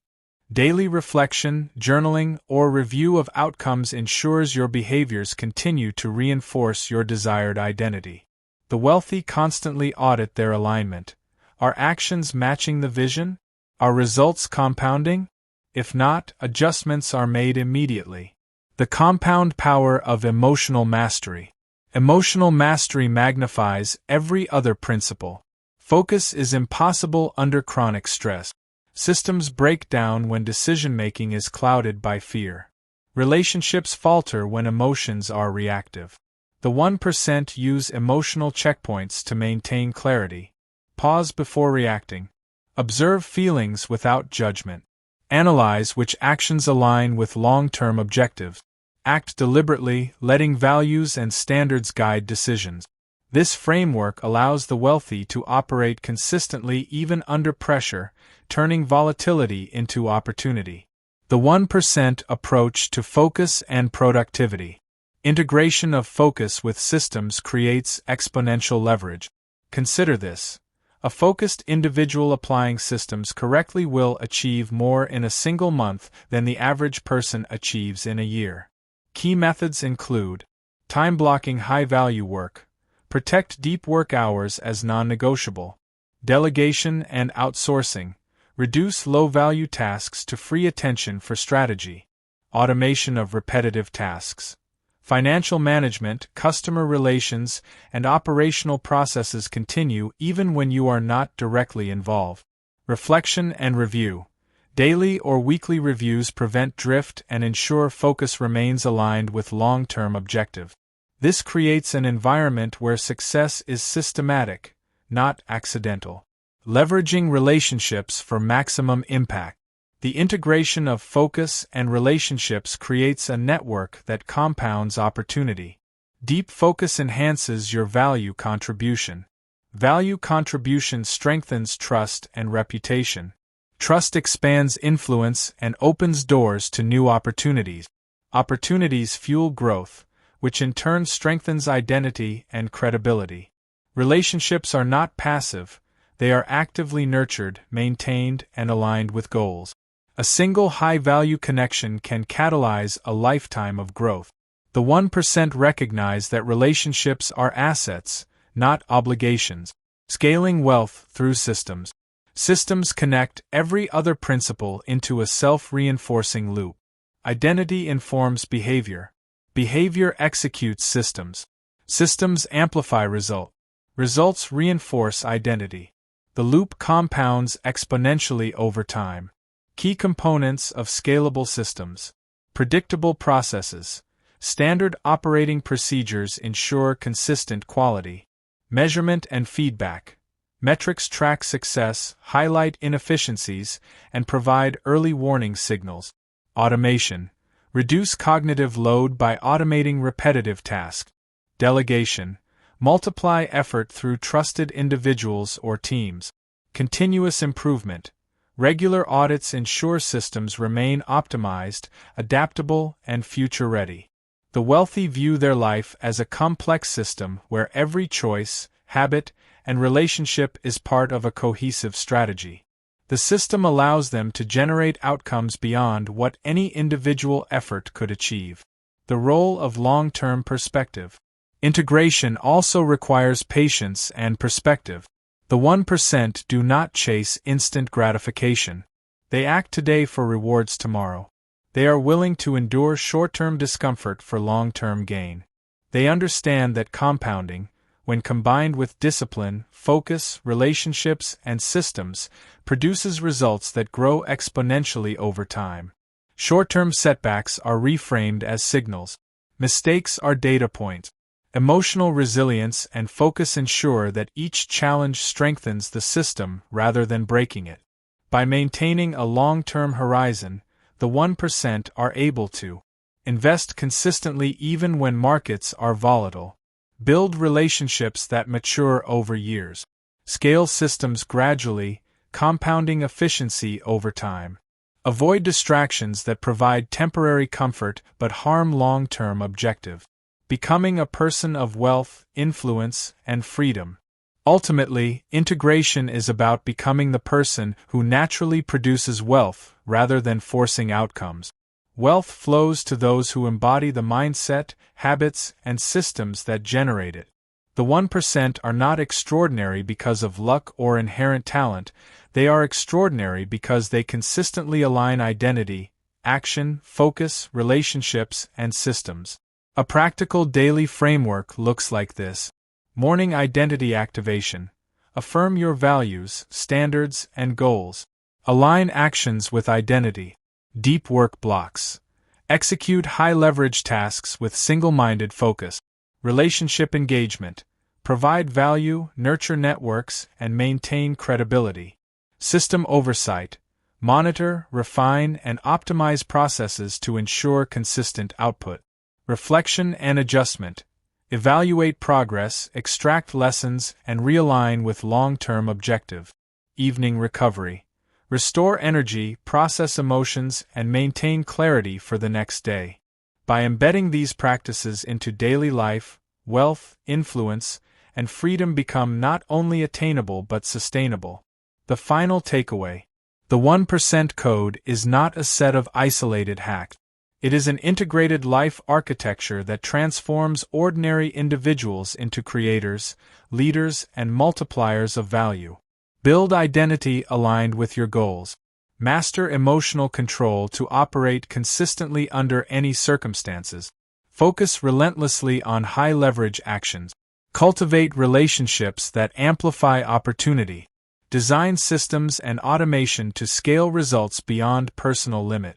Daily reflection, journaling, or review of outcomes ensures your behaviors continue to reinforce your desired identity. The wealthy constantly audit their alignment. Are actions matching the vision? Are results compounding? If not, adjustments are made immediately. The compound power of emotional mastery. Emotional mastery magnifies every other principle. Focus is impossible under chronic stress. Systems break down when decision-making is clouded by fear. Relationships falter when emotions are reactive. The 1% use emotional checkpoints to maintain clarity. Pause before reacting. Observe feelings without judgment. Analyze which actions align with long-term objectives. Act deliberately, letting values and standards guide decisions. This framework allows the wealthy to operate consistently even under pressure, turning volatility into opportunity. The 1% approach to focus and productivity. Integration of focus with systems creates exponential leverage. Consider this. A focused individual applying systems correctly will achieve more in a single month than the average person achieves in a year. Key methods include time blocking high-value work. Protect deep work hours as non-negotiable. Delegation and outsourcing. Reduce low-value tasks to free attention for strategy. Automation of repetitive tasks. Financial management, customer relations, and operational processes continue even when you are not directly involved. Reflection and review. Daily or weekly reviews prevent drift and ensure focus remains aligned with long-term objectives. This creates an environment where success is systematic, not accidental. Leveraging relationships for maximum impact. The integration of focus and relationships creates a network that compounds opportunity. Deep focus enhances your value contribution. Value contribution strengthens trust and reputation. Trust expands influence and opens doors to new opportunities. Opportunities fuel growth, which in turn strengthens identity and credibility. Relationships are not passive, they are actively nurtured, maintained, and aligned with goals. A single high-value connection can catalyze a lifetime of growth. The 1% recognize that relationships are assets, not obligations. Scaling wealth through systems. Systems connect every other principle into a self-reinforcing loop. Identity informs behavior. Behavior executes systems. Systems amplify results. Results reinforce identity. The loop compounds exponentially over time. Key components of scalable systems. Predictable processes. Standard operating procedures ensure consistent quality. Measurement and feedback. Metrics track success, highlight inefficiencies, and provide early warning signals. Automation. Reduce cognitive load by automating repetitive tasks. Delegation. Multiply effort through trusted individuals or teams. Continuous improvement. Regular audits ensure systems remain optimized, adaptable, and future-ready. The wealthy view their life as a complex system where every choice, habit, and relationship is part of a cohesive strategy. The system allows them to generate outcomes beyond what any individual effort could achieve. The role of long-term perspective. Integration also requires patience and perspective. The 1% do not chase instant gratification. They act today for rewards tomorrow. They are willing to endure short-term discomfort for long-term gain. They understand that compounding, when combined with discipline, focus, relationships, and systems, produces results that grow exponentially over time. Short-term setbacks are reframed as signals. Mistakes are data points. Emotional resilience and focus ensure that each challenge strengthens the system rather than breaking it. By maintaining a long-term horizon, the 1% are able to invest consistently even when markets are volatile, build relationships that mature over years, scale systems gradually, compounding efficiency over time, avoid distractions that provide temporary comfort but harm long-term objective. Becoming a person of wealth, influence, and freedom. Ultimately, integration is about becoming the person who naturally produces wealth rather than forcing outcomes. Wealth flows to those who embody the mindset, habits, and systems that generate it. The 1% are not extraordinary because of luck or inherent talent, they are extraordinary because they consistently align identity, action, focus, relationships, and systems. A practical daily framework looks like this. Morning identity activation. Affirm your values, standards, and goals. Align actions with identity. Deep work blocks. Execute high-leverage tasks with single-minded focus. Relationship engagement. Provide value, nurture networks, and maintain credibility. System oversight. Monitor, refine, and optimize processes to ensure consistent output. Reflection and adjustment. Evaluate progress, extract lessons, and realign with long-term objective. Evening recovery. Restore energy, process emotions, and maintain clarity for the next day. By embedding these practices into daily life, wealth, influence, and freedom become not only attainable but sustainable. The final takeaway. The 1% code is not a set of isolated hacks. It is an integrated life architecture that transforms ordinary individuals into creators, leaders, and multipliers of value. Build identity aligned with your goals. Master emotional control to operate consistently under any circumstances. Focus relentlessly on high-leverage actions. Cultivate relationships that amplify opportunity. Design systems and automation to scale results beyond personal limit.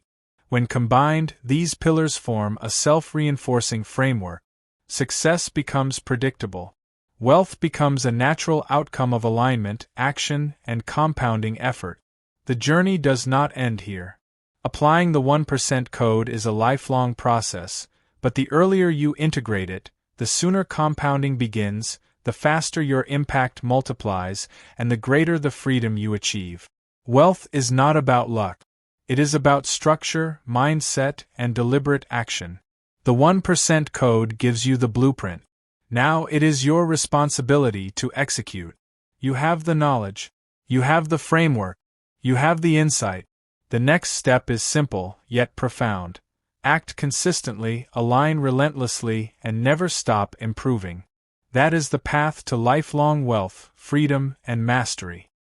When combined, these pillars form a self-reinforcing framework. Success becomes predictable. Wealth becomes a natural outcome of alignment, action, and compounding effort. The journey does not end here. Applying the 1% code is a lifelong process, but the earlier you integrate it, the sooner compounding begins, the faster your impact multiplies, and the greater the freedom you achieve. Wealth is not about luck. It is about structure, mindset, and deliberate action. The 1% code gives you the blueprint. Now it is your responsibility to execute. You have the knowledge. You have the framework. You have the insight. The next step is simple, yet profound. Act consistently, align relentlessly, and never stop improving. That is the path to lifelong wealth, freedom, and mastery.